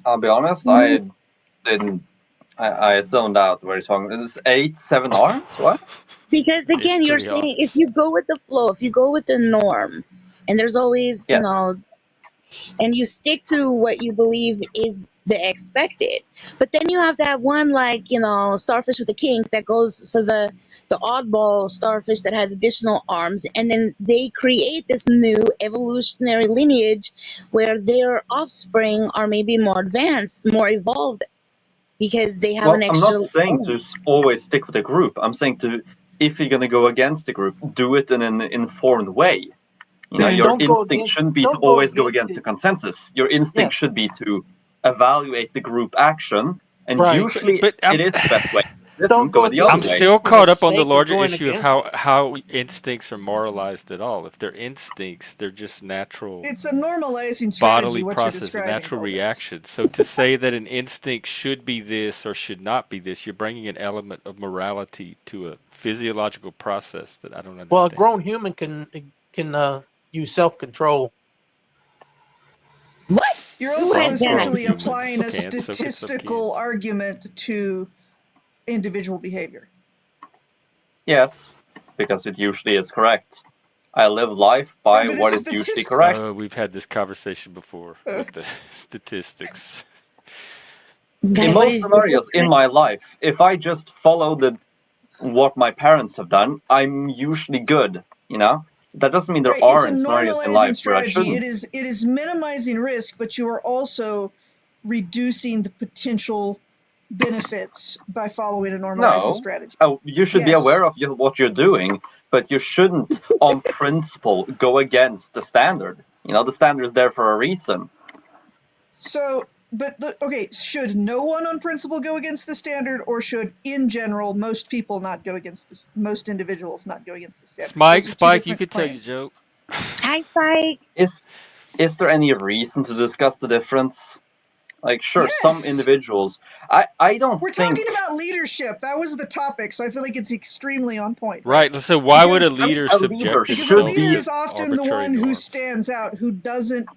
I'll be honest, I didn't. I zoned out where you're talking. It's 8, 7 arms. What? Because It's again, you're pretty saying if obvious. you go with the flow, if you go with the norm, and there's always, Yes. and you stick to what you believe is the expected. But then you have that one, like, starfish with a kink that goes for the oddball starfish that has additional arms, and then they create this new evolutionary lineage where their offspring are maybe more advanced, more evolved because they have an Well, I'm not extra saying to arm. always stick with the group. I'm saying if you're going to go against the group, do it in an informed way. Yeah, Your Mm. don't go instinct against. shouldn't be to Don't go always go against against the it. consensus. Your Yeah, instinct should be to evaluate the group action, and right. But usually but it is the best way. If it Don't isn't, go go the against other I'm it way. still just for the caught up on the sake of larger going issue of against it. how instincts are moralized at all. If they're instincts, they're just natural It's a normalizing strategy, bodily what you're process, a describing, natural Valdez. reaction. So to say that an instinct should be this or should not be this, you're bringing an element of morality to a physiological process that I don't Well, a understand. grown human can use self control. What? You're Who also has Some that? grown essentially applying humans a can, so can some statistical kids. argument to individual behavior. Yes, because it usually is correct. I live life Right, by but what it's is usually statistic. correct. We've had this conversation before with the statistics. In That what most is scenarios in my life, if I just follow what my parents have done, I'm usually good. That doesn't mean there Right, it's a aren't scenarios in normalizing life where I strategy. shouldn't. It is minimizing risk, but you are also reducing the potential benefits by following a normalizing No. strategy. Oh, you should be Yes. aware of what you're doing, but you shouldn't, on principle, go against the standard. The standard is there for a reason. So, but okay, should no one on principle go against the standard, or should, in general, most people not go against this? Most individuals not go against the standard. Spike, Those are two Spike, you different could tell your claims. joke. high five? Is is there any reason to discuss the difference? Like, sure, some Yes. individuals. I don't We're think. talking about leadership. That was the topic, so I feel like it's extremely on point, right? Right. So why would Because a leader A leader subject because a should himself leader be. to is often the arbitrary one who norms? stands out, who doesn't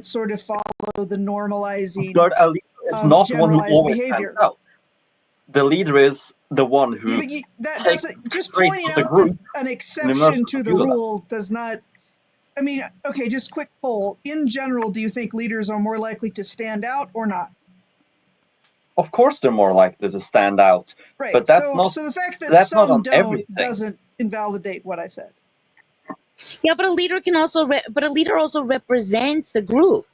sort of follow the normalizing But a leader is of not the one who generalized always stands behavior. out. The leader is the one Yeah, who but that's takes the just traits pointing of the out that group an and immerses exception a to the few of them. rule does not. I mean, okay, just quick poll. In general, do you think leaders are more likely to stand out or not? Of course, they're more likely to stand out, Right. but that's So not the fact that that's not some on don't everything. doesn't invalidate what I said. Yeah, but a leader can also but a leader also represents the group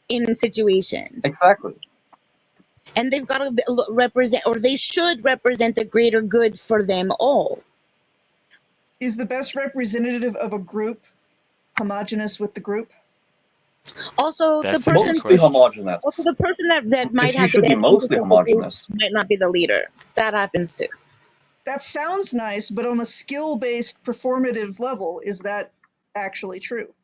in situations, Exactly. and they've got to represent, or they should represent the greater good for them all. Is the best representative of a group homogenous with the group? Also, the That's a good person Mostly question. also homogeneous. the person that might You have the should be best interest mostly of the group homogeneous. might not be the leader. That happens too. That sounds nice, but on a skill-based performative level, is that actually true?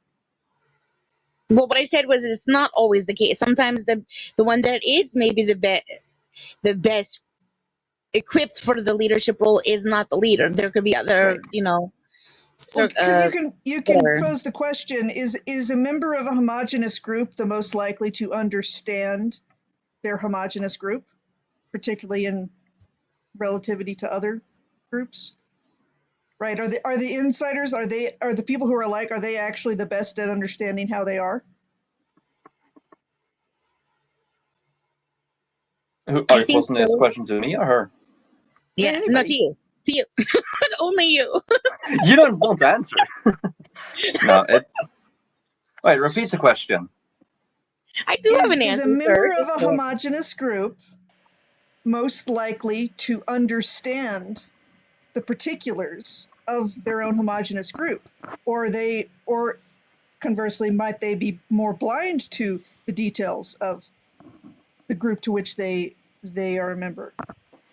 Well, what I said was it's not always the case. Sometimes the one that is maybe the best equipped for the leadership role is not the leader. There could be Right. other, Well, because uh, you can whatever. pose the question: is a member of a homogenous group the most likely to understand their homogenous group, particularly in relativity to other groups? Right? Are the insiders, are the people who are alike, are they actually the best at understanding how they are? I think Wasn't this so. question to me or her? To Yeah, no, anybody? to you, only you. You don't want to answer. No, it. Wait, repeat the question. I do have an Is a answer, sir. member of Go a for it. homogenous group most likely to understand the particulars of their own homogenous group? Or conversely, might they be more blind to the details of the group to which they are a member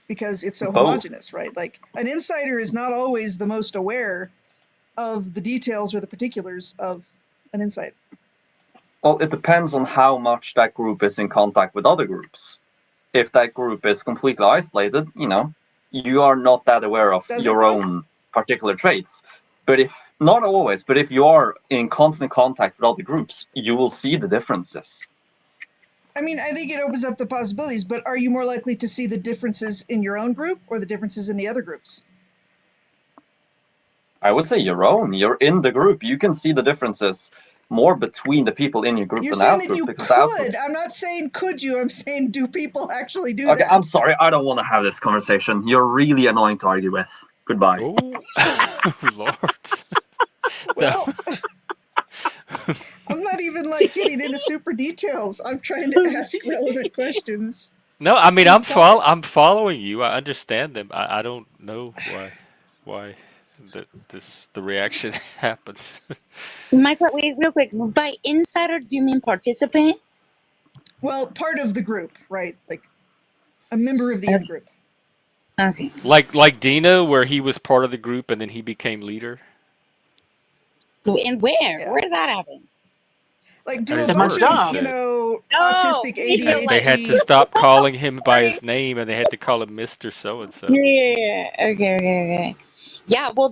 because it's so Both. homogenous, right? Like an insider is not always the most aware of the details or the particulars of an insider. Well, it depends on how much that group is in contact with other groups. If that group is completely isolated, you are not that aware of Does it your though? own particular traits. But if not always, but if you are in constant contact with other groups, you will see the differences. I mean, I think it opens up the possibilities, but are you more likely to see the differences in your own group or the differences in the other groups? I would say your own. You're in the group. You can see the differences more between the people in your group You're than the saying out that group you because the out could. group. I'm not saying could you. I'm saying do people actually do Okay, that? I'm sorry. I don't want to have this conversation. You're really annoying to argue with. Goodbye. Oh, Lord. Well, I'm not even like getting into super details. I'm trying to ask relevant questions No, I mean to the topic. I'm following you. I understand them. I don't know why the reaction happens. Wait, real quick. By insider, do you mean participant? Well, part of the group, right? Like a member of the in Okay. group. Okay. Like Dino, where he was part of the group and then he became leader. And where? Yeah. Where did that happen? Like At do a his In my bunch work, of, he job. Oh, autistic okay, so and they like, had to ADHD. stop calling him by sorry. his name and they had to call him Mister So and Yeah, So. yeah, yeah. Okay. Yeah, well,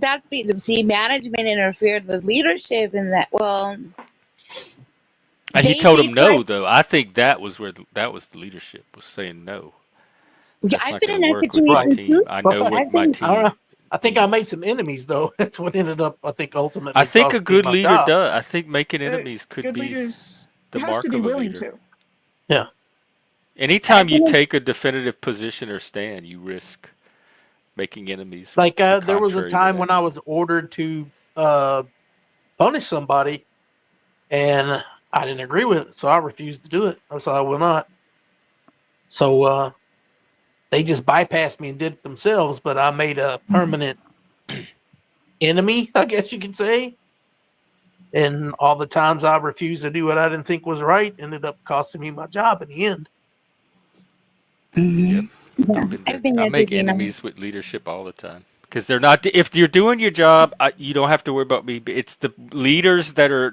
see, management interfered with leadership in that. Well, And he they told him tried. no, though. I think that was that was the leadership was saying no. Yeah, That's I've not been going in to that work with my Right. situation too. team. I know But what I've my been. I don't team know. I think I made needs. some enemies though. That's what ended up, I think, I ultimately think a costing me good my leader job. does. I think making enemies could Good be leaders the has to mark be of a willing leader. to. Yeah. Anytime I've you been in. take a definitive position or stand, you risk making enemies with Like the there was a contrary to time that. when I was ordered to uh, punish somebody, and I didn't agree with it, so I refused to do it. So I will not. So they just bypassed me and did it themselves. But I made a permanent enemy, I guess you could say. And all the times I refused to do what I didn't think was right ended up costing me my job in the end. Yep, Yeah, I've been there. I've been I there too, make Dina. enemies with leadership all the time because they're not. If you're doing your job, you don't have to worry about me. It's the leaders that are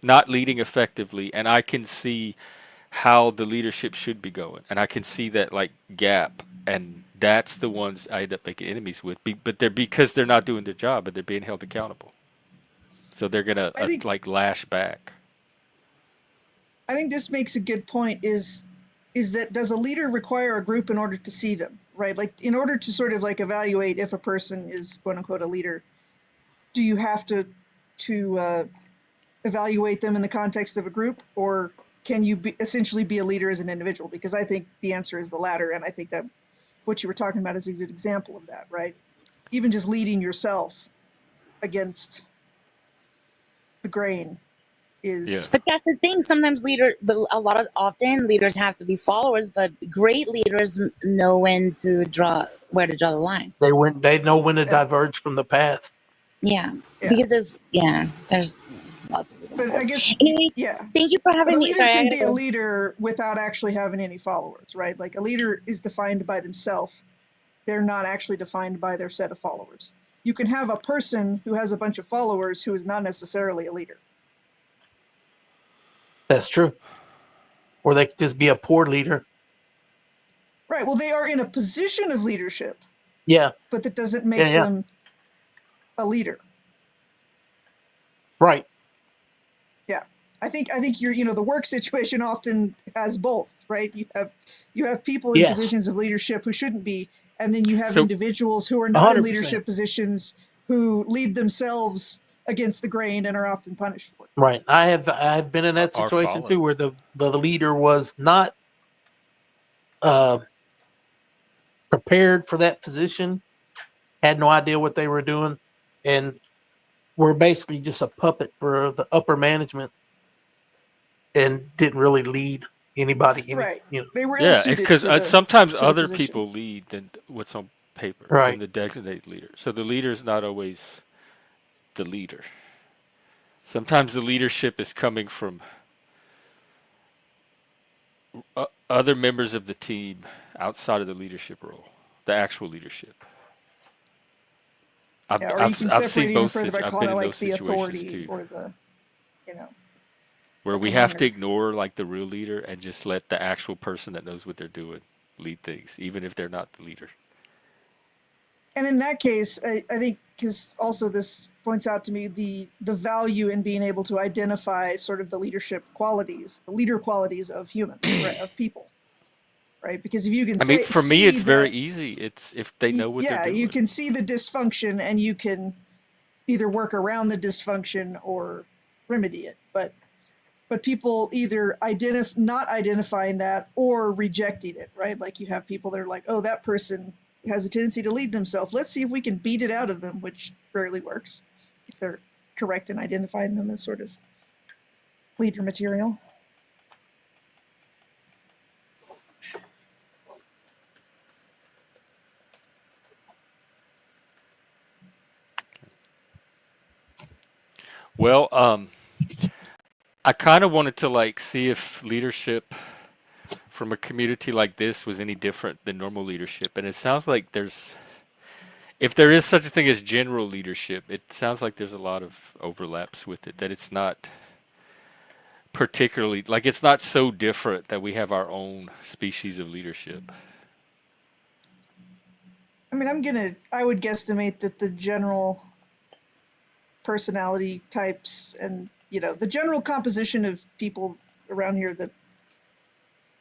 not leading effectively, and I can see how the leadership should be going, and I can see that like gap, and that's the ones I end up making enemies with. But they're because they're not doing their job, but they're being held accountable, so they're gonna I think like lash back. I think this makes a good point. Is that does a leader require a group in order to see them, right? Like in order to sort of like evaluate if a person is quote unquote a leader, do you have to evaluate them in the context of a group, or can you essentially be a leader as an individual? Because I think the answer is the latter, and I think that what you were talking about is a good example of that, right? Even just leading yourself against the grain Yeah. is But that's the thing. Sometimes often leaders have to be followers, but great leaders know where to draw the line. They know when to and diverge from the path. Yeah, yeah. because there's lots of But I examples. guess Anyway, yeah. thank you for But a having me. leader Sorry, I can gotta be a go. leader without actually having any followers, right? Like a leader is defined by themselves. They're not actually defined by their set of followers. You can have a person who has a bunch of followers who is not necessarily a leader. That's true. Or they could just be a poor leader. Right. Well, they are in a position of leadership, Yeah. but that doesn't Yeah. make Yeah. them a leader. Right. Yeah. I think the work situation often has both, right? You have people in Yes. positions of leadership who shouldn't be, and then you have So individuals who are not in 100%. leadership positions who lead themselves against the grain and are often punished for it. Right. I have been in that are situation too, followed. where the leader was not uh, prepared for that position, had no idea what they were doing, and were basically just a puppet for the upper management, and didn't really lead anybody. Right. You know. They were ill Yeah, suited because for the sometimes to the other position. people lead than what's on paper, than Right. the designated leader. So the leader is not always the leader. Sometimes the leadership is coming from other members of the team outside of the leadership role, the actual leadership. Yeah, or you can I've separate seen even both. further by I've calling been it in those like the situations authority too, or the you know where the we have to commander. ignore like the real leader and just let the actual person that knows what they're doing lead things, even if they're not the leader. And in that case, I think because also this points out to me the value in being able to identify sort of the leadership qualities, the leader qualities of humans, right, of people, right? Because if you can I mean, say for me, see it's very that, easy. It's if they know what they're yeah, you doing. can see the dysfunction and you can either work around the dysfunction or remedy it. But people either not identifying that or rejecting it, right? Like you have people that are like, oh, that person has a tendency to lead themselves. Let's see if we can beat it out of them, which rarely works if they're correct in identifying them as sort of leader material. Well, I kind of wanted to like see if leadership from a community like this was any different than normal leadership, and it sounds like if there is such a thing as general leadership, it sounds like there's a lot of overlaps with it. That it's not particularly like it's not so different that we have our own species of leadership. I mean, I would guesstimate that the general personality types and, the general composition of people around here that,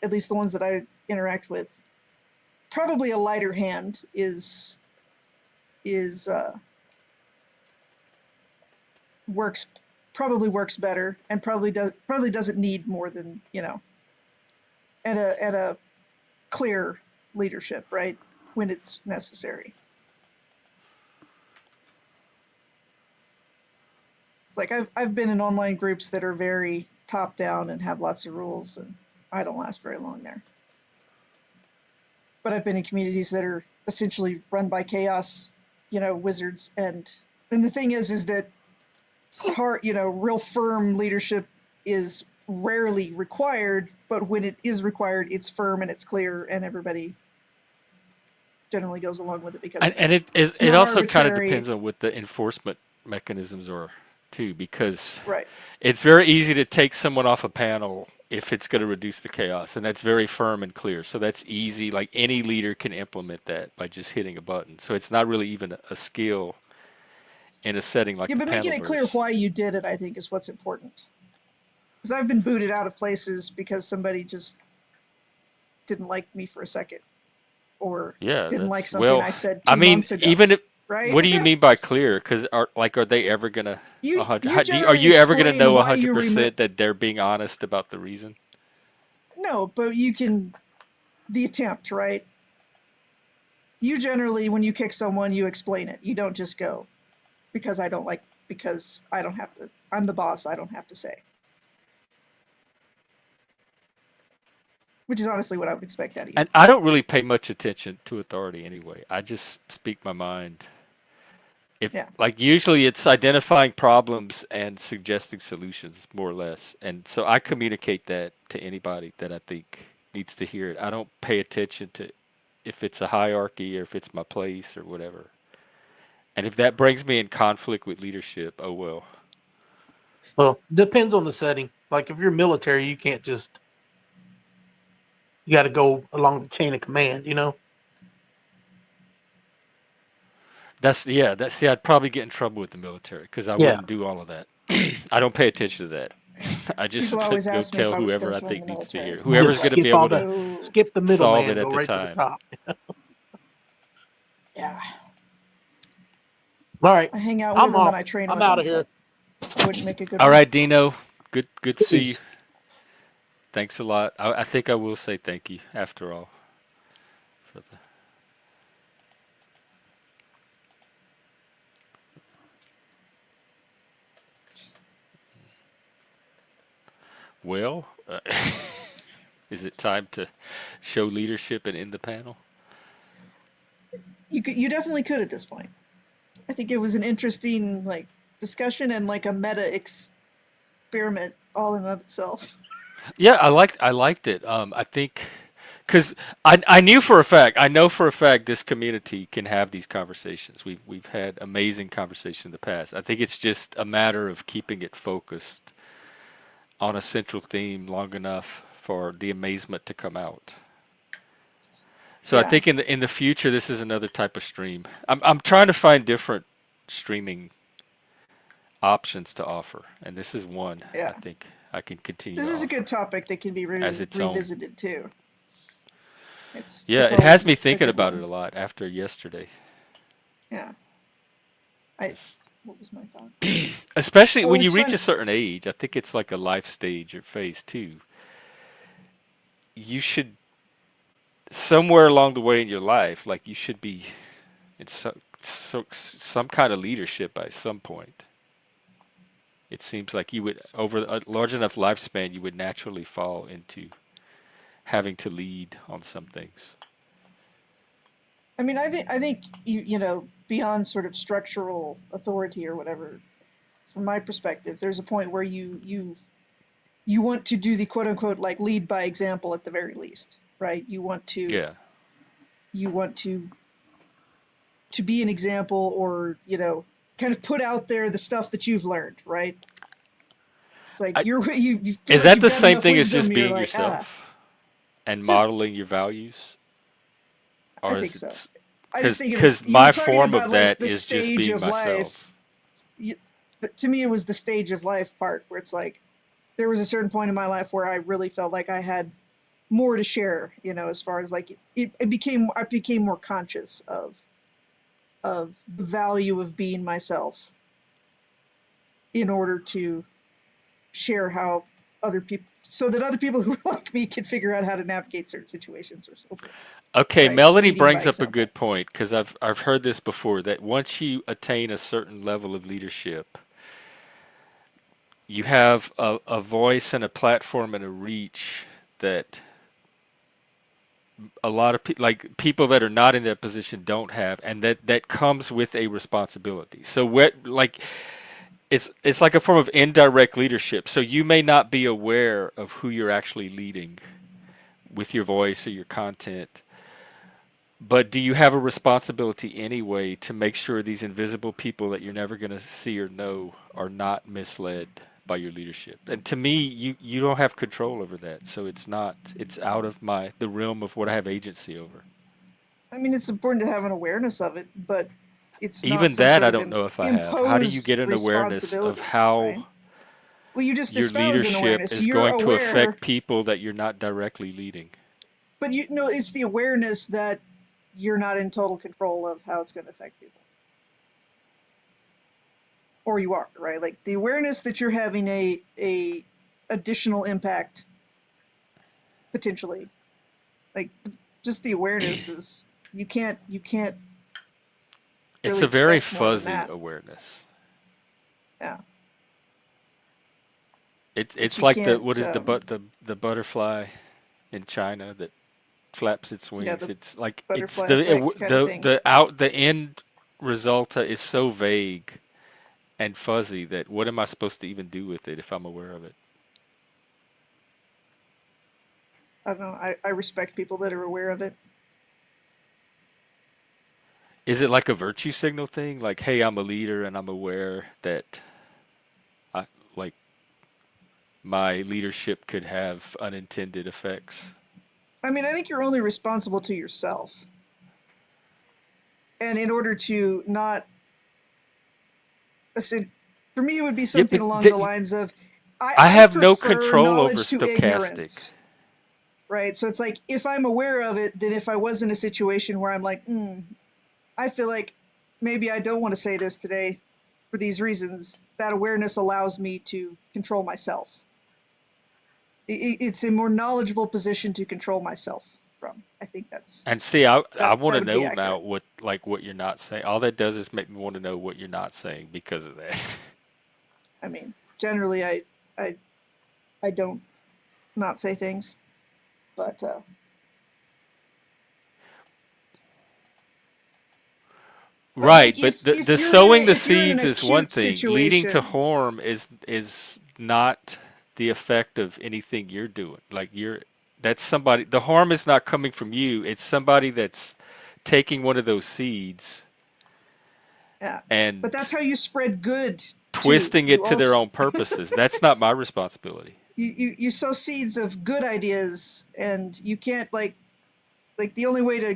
at least the ones that I interact with, probably a lighter hand is works probably works better and probably doesn't need more than at a clear leadership, right, when it's necessary. It's like I've been in online groups that are very top down and have lots of rules, and I don't last very long there. But I've been in communities that are essentially run by chaos, wizards, and the thing is that real firm leadership is rarely required, but when it is required, it's firm and it's clear, and everybody generally goes along with it because of And that. it is It's it not also kind of arbitrary. depends on what the enforcement mechanisms are too, because Right. it's very easy to take someone off a panel if it's going to reduce the chaos, and that's very firm and clear. So that's easy. Like any leader can implement that by just hitting a button. So it's not really even a skill in a setting like Yeah, the but making it clear panelverse. why you did it, I think, is what's important. Because I've been booted out of places because somebody just didn't like me for a second, or Yeah, didn't like that's something well. I said I 2 months mean, ago. even if Right? what do you mean by clear? Because are they ever gonna a hundred? You Are generally you ever gonna explain know why you 100% that they're being honest about the reason? no, but you can the attempt, right? You generally, when you kick someone, you explain it. You don't just go because I don't like because I don't have to. I'm the boss. I don't have to say, which is honestly what I would expect out of you. And I don't really pay much attention to authority anyway. I just speak my mind. If Yeah, like usually it's identifying problems and suggesting solutions more or less. And so I communicate that to anybody that I think needs to hear it. I don't pay attention to if it's a hierarchy or if it's my place or whatever. And if that brings me in conflict with leadership, oh well. Well, depends on the setting. Like if you're military, you can't just you got to go along the chain of command. You know. That's yeah. That's see. I'd probably get in trouble with the military because I Yeah. wouldn't do all of that. I don't pay attention to that. yeah. I People just always go ask me if tell I was going whoever to I join think the needs to hear. military. It. And I'm Whoever's Just going like, to be skip able all to the no. skip the solve it middleman, at go the right to the time. top. Yeah, All right, I hang out with I'm them and off. I train I'm with out them, of here. but I wouldn't make a good All one. right, Dino. Good to see you. Peace. Thanks a lot. I think I will say thank you after all. For the, well, is it time to show leadership and end the panel? You definitely could at this point. I think it was an interesting like discussion and like a meta experiment all in of itself. Yeah, I liked it. I think because I knew for a fact, I know for a fact this community can have these conversations. We've had amazing conversations in the past. I think it's just a matter of keeping it focused on a central theme long enough for the amazement to come out. So I Yeah, think in the future this is another type of stream. I'm trying to find different streaming options to offer, and this is one I yeah. think I can continue This to is a good offer topic that can be as its own. revisited too. Yeah, It's it has always me a thinking good about it one. a lot after yesterday. Yeah. I Just what was my thought? especially Oh, it when you was reach a fun. certain age, I think it's like a life stage or phase two. You should somewhere along the way in your life, like you should be in some kind of leadership by some point. It seems like you would over a large enough lifespan, you would naturally fall into having to lead on some things. I mean, I think you know beyond sort of structural authority or whatever. From my perspective, there's a point where you want to do the quote unquote like lead by example at the very least, right? Yeah. You want to be an example, or kind of put out there the stuff that you've learned, right? It's like I, you feel is like that you've the got same enough thing as wisdom. just You're being like, yourself and just modeling your values, I or think is so. it I just think it's because you were my talking form about of like that the is just stage being of life. myself. You, to me, it was the stage of life part where it's like there was a certain point in my life where I really felt like I had more to share. As far as like it became I became more conscious of the value of being myself in order to share how other people so that other people who are like me can figure out how to navigate certain situations or so forth, Okay, right? Melanie Leading by brings up a example. good point because I've heard this before that once you attain a certain level of leadership, you have a voice and a platform and a reach that a lot of like people that are not in that position don't have, and that comes with a responsibility. So what like it's like a form of indirect leadership. So you may not be aware of who you're actually leading with your voice or your content, But do you have a responsibility anyway to make sure these invisible people that you're never going to see or know are not misled by your leadership? And to me, you don't have control over that. So it's out of the realm of what I have agency over. I mean, it's important to have an awareness of it, but it's not Even some that sort I of don't an know if I have. How do you imposed get an awareness of responsibility, right? how Well, you just your espouse an leadership awareness. is You're going to aware, affect people that you're not directly leading? but you know it's the awareness that you're not in total control of how it's going to affect people, or you are, right? Like the awareness that you're having a additional impact potentially, like just the awareness is you can't It's really a very expect more than fuzzy that. awareness. Yeah, It's you like the can't. what is the butterfly in China that flaps its Yeah, wings. the It's like it's butterfly effect kind of thing. the end result is so vague and fuzzy that what am I supposed to even do with it if I'm aware of it? I don't know. I respect people that are aware of it. Is it like a virtue signal thing? Like, hey, I'm a leader and I'm aware that I like my leadership could have unintended effects. I mean, I think you're only responsible to yourself. And in order to not, for me, it would be Yeah, something but along the lines of, I I have no prefer control over knowledge to stochastic. ignorance, right? So it's like, if I'm aware of it, then if I was in a situation where I'm like, I feel like maybe I don't want to say this today for these reasons, that awareness allows me to control myself. It's a more knowledgeable position to control myself from. I think And see, I want that to would be know now accurate. what you're not saying. All that does is make me want to know what you're not saying because of that. I mean, generally, I, I don't not say things, but but like Right, but if the you're in sowing a the if you're in an seeds is one acute thing. Leading to situation, harm is not the effect of anything you're doing. Like that's somebody. The harm is not coming from you. It's somebody that's taking one of those seeds yeah, and but that's how you spread good too. twisting You it to their also own purposes. That's not my responsibility. you sow seeds of good ideas, and you can't like the only way to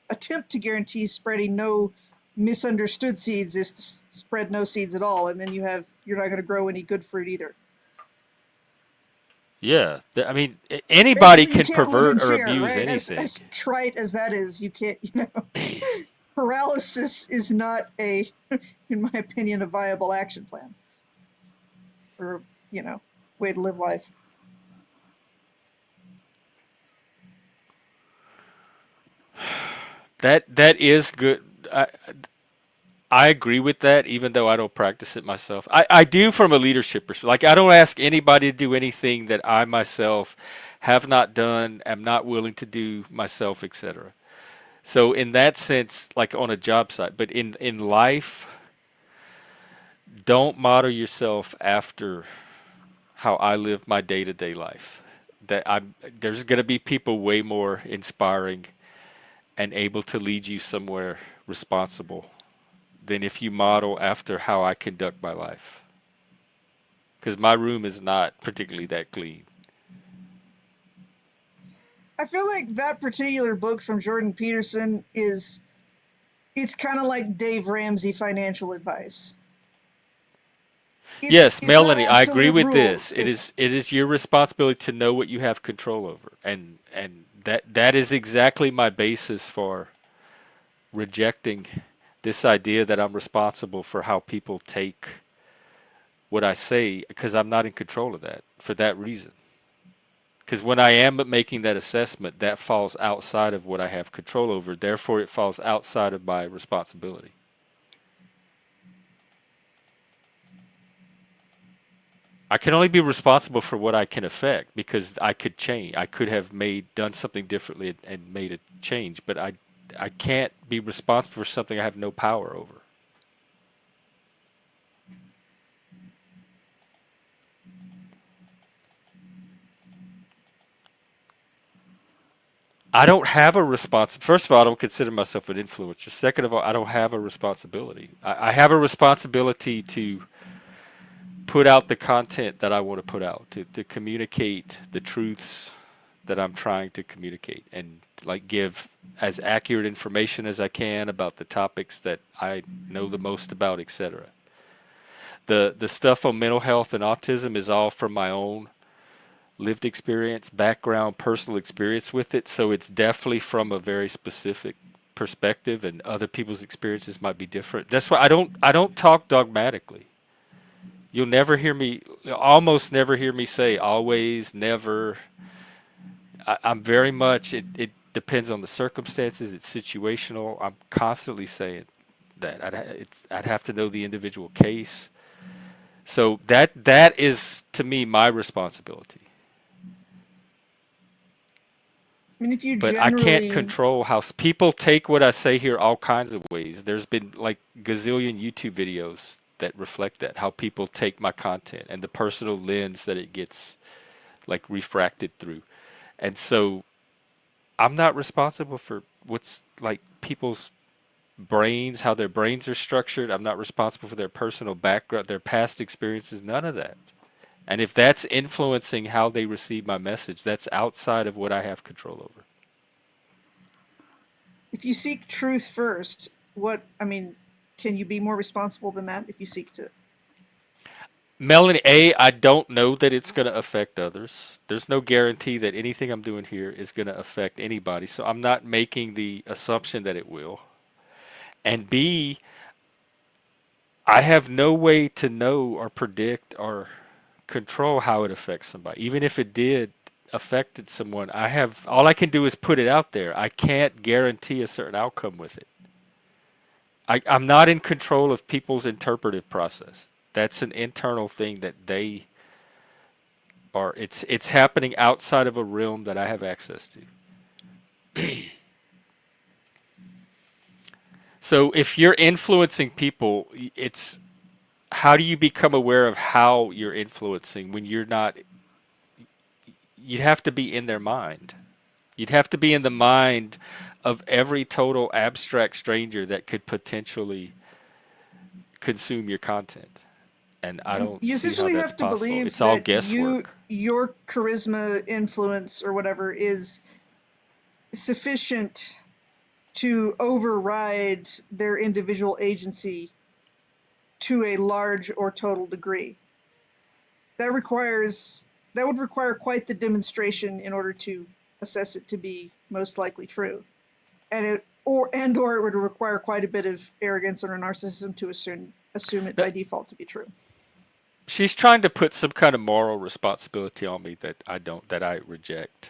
attempt to guarantee spreading no misunderstood seeds is to spread no seeds at all, and then you're not going to grow any good fruit either. Yeah, I mean, anybody Basically, you can can't live in pervert or fear, abuse right? anything. As trite as that is, you can't. Paralysis is not in my opinion, a viable action plan or way to live life. That is good. I agree with that, even though I don't practice it myself. I do from a leadership perspective. Like, I don't ask anybody to do anything that I myself have not done, am not willing to do myself, etc. So in that sense, like on a job site, but in life, don't model yourself after how I live my day to day life. There's going to be people way more inspiring and able to lead you somewhere responsible than if you model after how I conduct my life. Because my room is not particularly that clean. I feel like that particular book from Jordan Peterson it's kind of like Dave Ramsey financial advice. It's Yes, it's not Melanie, I agree absolute with rules. this. It It's is your responsibility to know what you have control over, and that is exactly my basis for rejecting this idea that I'm responsible for how people take what I say because I'm not in control of that for that reason. Because when I am making that assessment, that falls outside of what I have control over. Therefore, it falls outside of my responsibility. I can only be responsible for what I can affect because I could change. I could have done something differently and made a change, but I can't be responsible for something I have no power over. I don't have a First of all, I don't consider myself an influencer. Second of all, I don't have a responsibility. I have a responsibility to put out the content that I want to put out, to communicate the truths that I'm trying to communicate, and like give as accurate information as I can about the topics that I know the most about, etc. The stuff on mental health and autism is all from my own lived experience, background, personal experience with it. So it's definitely from a very specific perspective, and other people's experiences might be different. That's why I don't talk dogmatically. You'll never hear me, almost never hear me say always, never. I'm very much, it depends on the circumstances. It's situational. I'm constantly saying that. I'd have to know the individual case. So that is to me my responsibility. I mean, if you But I can't generally, control how people take what I say here all kinds of ways. There's been like gazillion YouTube videos that reflect that, how people take my content and the personal lens that it gets like refracted through. And so I'm not responsible for what's like people's brains, how their brains are structured. I'm not responsible for their personal background, their past experiences, none of that. And if that's influencing how they receive my message, that's outside of what I have control over. if you seek truth first, I mean, can you be more responsible than that if you seek to? Melanie, I don't know that it's going to affect others. There's no guarantee that anything I'm doing here is going to affect anybody. So I'm not making the assumption that it will. And B, I have no way to know or predict or control how it affects somebody. Even if it did affected someone, all I can do is put it out there. I can't guarantee a certain outcome with it. I'm not in control of people's interpretive process. That's an internal thing that they are. It's happening outside of a realm that I have access to. So if you're influencing people, it's how do you become aware of how you're influencing when you're not? You'd have to be in their mind. You'd have to be in the mind of every total abstract stranger that could potentially consume your content. And I don't You see how essentially that's have to possible. believe It's all that guesswork. your charisma, influence, or whatever is sufficient to override their individual agency to a large or total degree. That would require quite the demonstration in order to assess it to be most likely true. Or it would require quite a bit of arrogance or narcissism to assume it by That, default to be true. she's trying to put some kind of moral responsibility on me that I reject.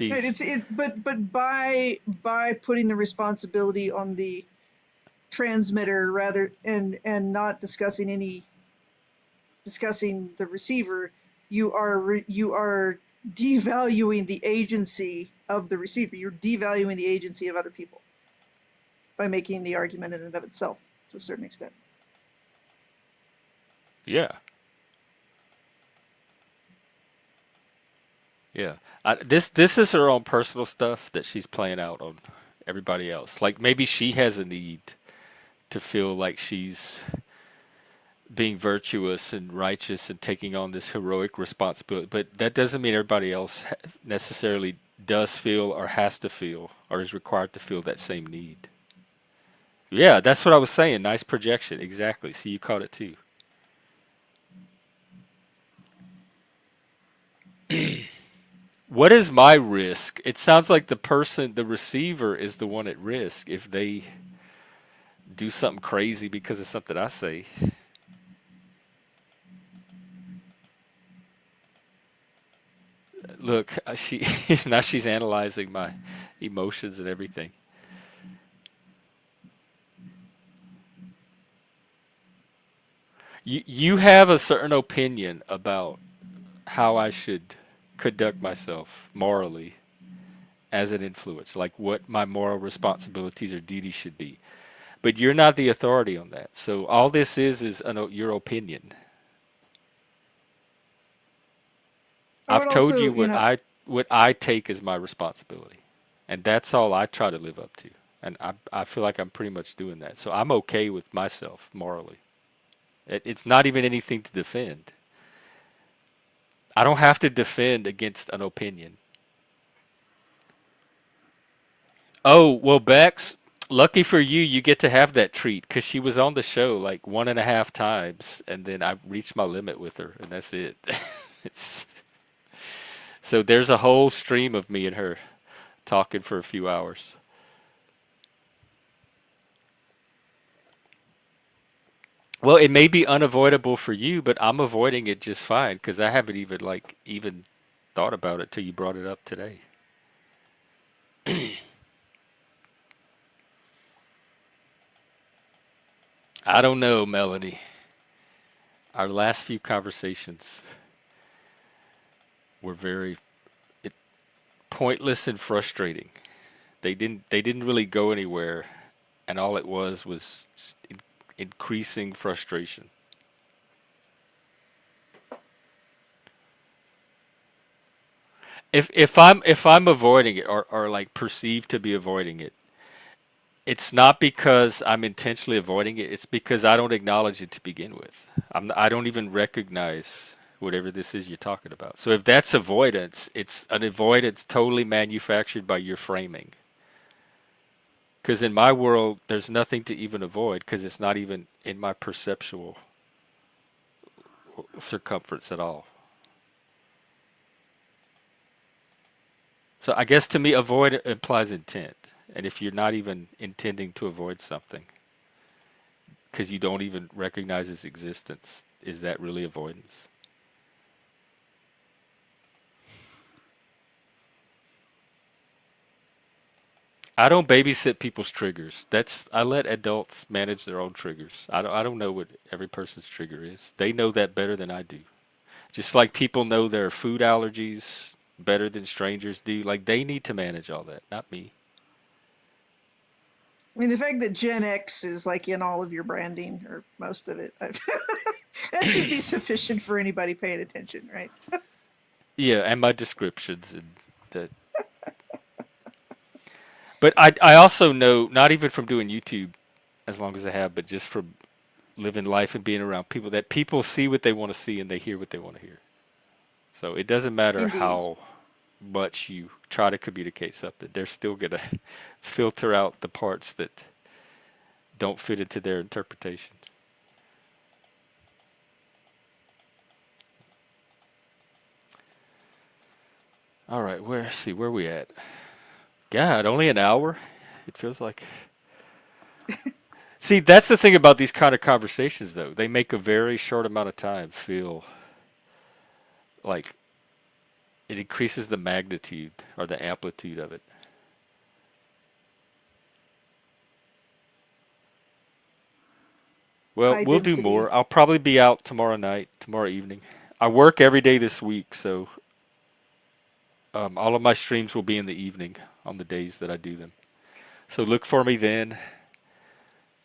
Right, She's but by putting the responsibility on the transmitter rather and not discussing the receiver, you are devaluing the agency of the receiver. You're devaluing the agency of other people by making the argument in and of itself to a certain extent. yeah. Yeah. This is her own personal stuff that she's playing out on everybody else. Like maybe she has a need to feel like she's being virtuous and righteous and taking on this heroic responsibility, but that doesn't mean everybody else necessarily does feel or has to feel or is required to feel that same need. Yeah, that's what I was saying. Nice projection. Exactly. See, you caught it too. What is my risk? It sounds like the receiver is the one at risk if they do something crazy because of something I say. Look, she now she's analyzing my emotions and everything. You have a certain opinion about how I should conduct myself morally as an influence, like what my moral responsibilities or duties should be. But you're not the authority on that. So all this is your opinion. I I've would told also, you what I take as my responsibility, and that's all I try to live up to. And I feel like I'm pretty much doing that. So I'm okay with myself morally. It's not even anything to defend. I don't have to defend against an opinion. Oh, well, Bex, lucky for you, you get to have that treat because she was on the show like 1.5 times, and then I reached my limit with her, and that's it. it's So there's a whole stream of me and her talking for a few hours. Well, it may be unavoidable for you, but I'm avoiding it just fine because I haven't even thought about it till you brought it up today. I don't know, Melanie. Our last few conversations were very it, pointless and frustrating. They didn't really go anywhere, and all it was just increasing frustration. If I'm avoiding it or like perceived to be avoiding it, it's not because I'm intentionally avoiding it. It's because I don't acknowledge it to begin with. I don't even recognize whatever this is you're talking about. So if that's avoidance, it's an avoidance totally manufactured by your framing. Because in my world, there's nothing to even avoid because it's not even in my perceptual circumference at all. So I guess to me, avoid implies intent. And if you're not even intending to avoid something because you don't even recognize its existence, is that really avoidance? I don't babysit people's triggers. I let adults manage their own triggers. I don't know what every person's trigger is. They know that better than I do. Just like people know their food allergies better than strangers do. Like they need to manage all that, not me. I mean, the fact that Gen X is like in all of your branding or most of it, that should be sufficient for anybody paying attention, right? Yeah, and my descriptions and that. But I also know, not even from doing YouTube as long as I have, but just from living life and being around people, that people see what they want to see and they hear what they want to hear. So it doesn't matter Indeed. how much you try to communicate something, they're still going to filter out the parts that don't fit into their interpretation. All right, where we at? God, only an hour? It feels like. See, that's the thing about these kind of conversations, though. They make a very short amount of time feel like it increases the magnitude or the amplitude of it. Well, High we'll do density. more. I'll probably be out tomorrow night, tomorrow evening. I work every day this week, so all of my streams will be in the evening on the days that I do them. So look for me then.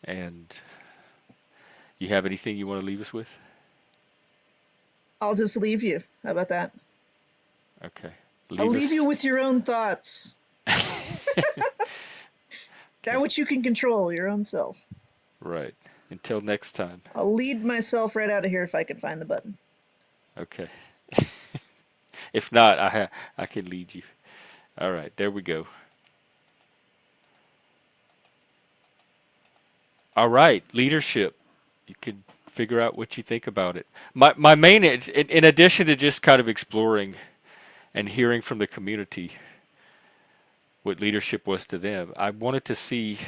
And you have anything you want to leave us with? I'll just leave you. How about that? Okay. I'll Leave leave you us. with your own thoughts. That Okay. which you can control, your own self. Right. Until next time. I'll lead myself right out of here if I can find the button. Okay. If not, I can lead you. All right. There we go. All right. Leadership. You can figure out what you think about it. My main, in addition to just kind of exploring and hearing from the community what leadership was to them, I wanted to see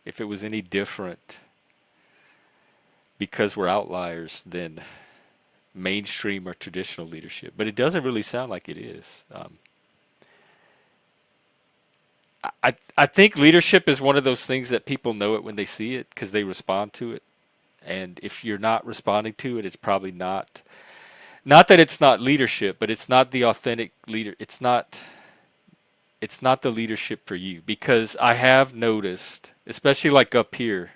if it was any different because we're outliers than mainstream or traditional leadership. But it doesn't really sound like it is. I think leadership is one of those things that people know it when they see it because they respond to it. And if you're not responding to it, it's probably not that it's not leadership, but it's not the authentic leader. It's not the leadership for you because I have noticed, especially like up here,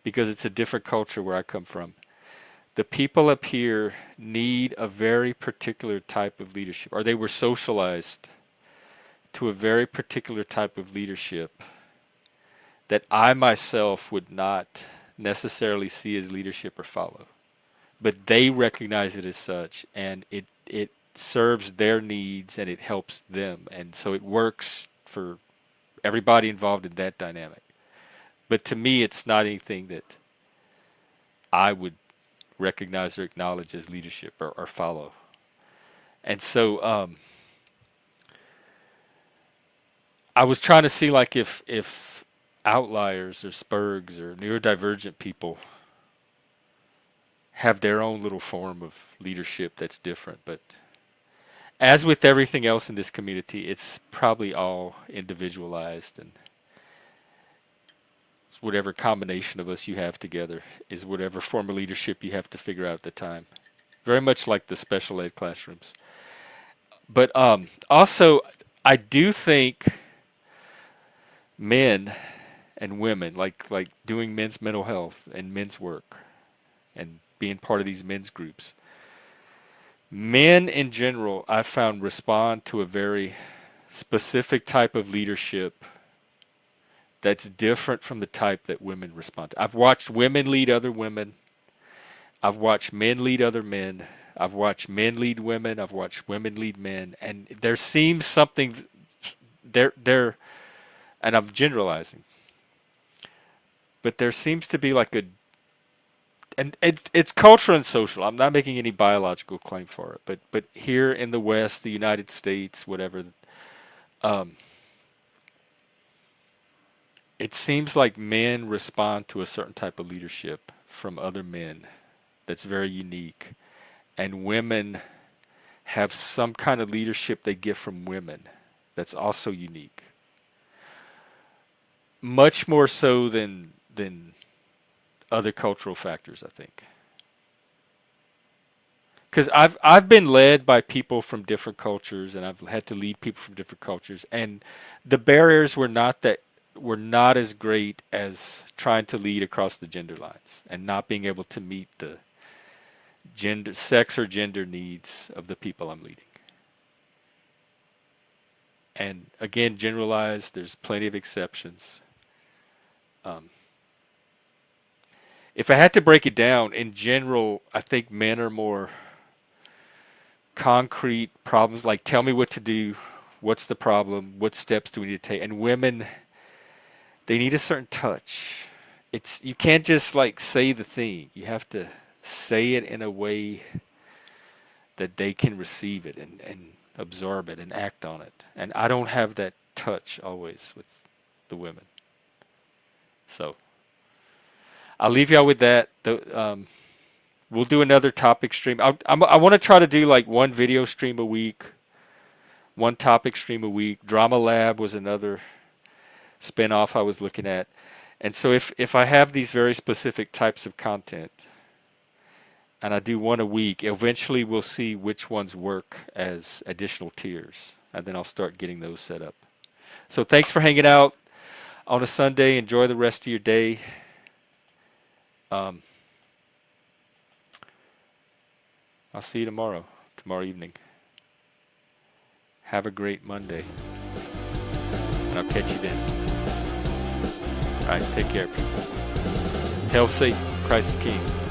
because it's a different culture where I come from, the people up here need a very particular type of leadership, or they were socialized to a very particular type of leadership that I myself would not necessarily see as leadership or follow. But they recognize it as such, and it serves their needs and it helps them. And so it works for everybody involved in that dynamic. But to me, it's not anything that I would recognize or acknowledge as leadership or follow. And so I was trying to see like if outliers or spurgs or neurodivergent people have their own little form of leadership that's different. But as with everything else in this community, it's probably all individualized, and it's whatever combination of us you have together is whatever form of leadership you have to figure out at the time. Very much like the special ed classrooms. But also, I do think men and women, like doing men's mental health and men's work and being part of these men's groups, men in general, I've found, respond to a very specific type of leadership that's different from the type that women respond to. I've watched women lead other women. I've watched men lead other men. I've watched men lead women. I've watched women lead men. And there seems something there, and I'm generalizing, but there seems to be like a, and it's cultural and social. I'm not making any biological claim for it, but here in the West, the United States, whatever, it seems like men respond to a certain type of leadership from other men that's very unique, and women have some kind of leadership they get from women that's also unique. Much more so than other cultural factors, I think. Because I've been led by people from different cultures, and I've had to lead people from different cultures, and the barriers were not as great as trying to lead across the gender lines and not being able to meet the sex or gender needs of the people I'm leading. And again, generalized, there's plenty of exceptions. If I had to break it down, in general, I think men are more concrete problems, like tell me what to do, what's the problem, what steps do we need to take, and women, they need a certain touch. You can't just like say the thing. You have to say it in a way that they can receive it and absorb it and act on it. And I don't have that touch always with the women. So I'll leave y'all with that. We'll do another topic stream. I want to try to do like one video stream a week, one topic stream a week. Drama Lab was another spin-off I was looking at. And so if I have these very specific types of content and I do one a week, eventually we'll see which ones work as additional tiers. And then I'll start getting those set up. So thanks for hanging out on a Sunday. Enjoy the rest of your day. I'll see you tomorrow evening. Have a great Monday. And I'll catch you then. All right, take care, people. Hail Satan, Christ is King.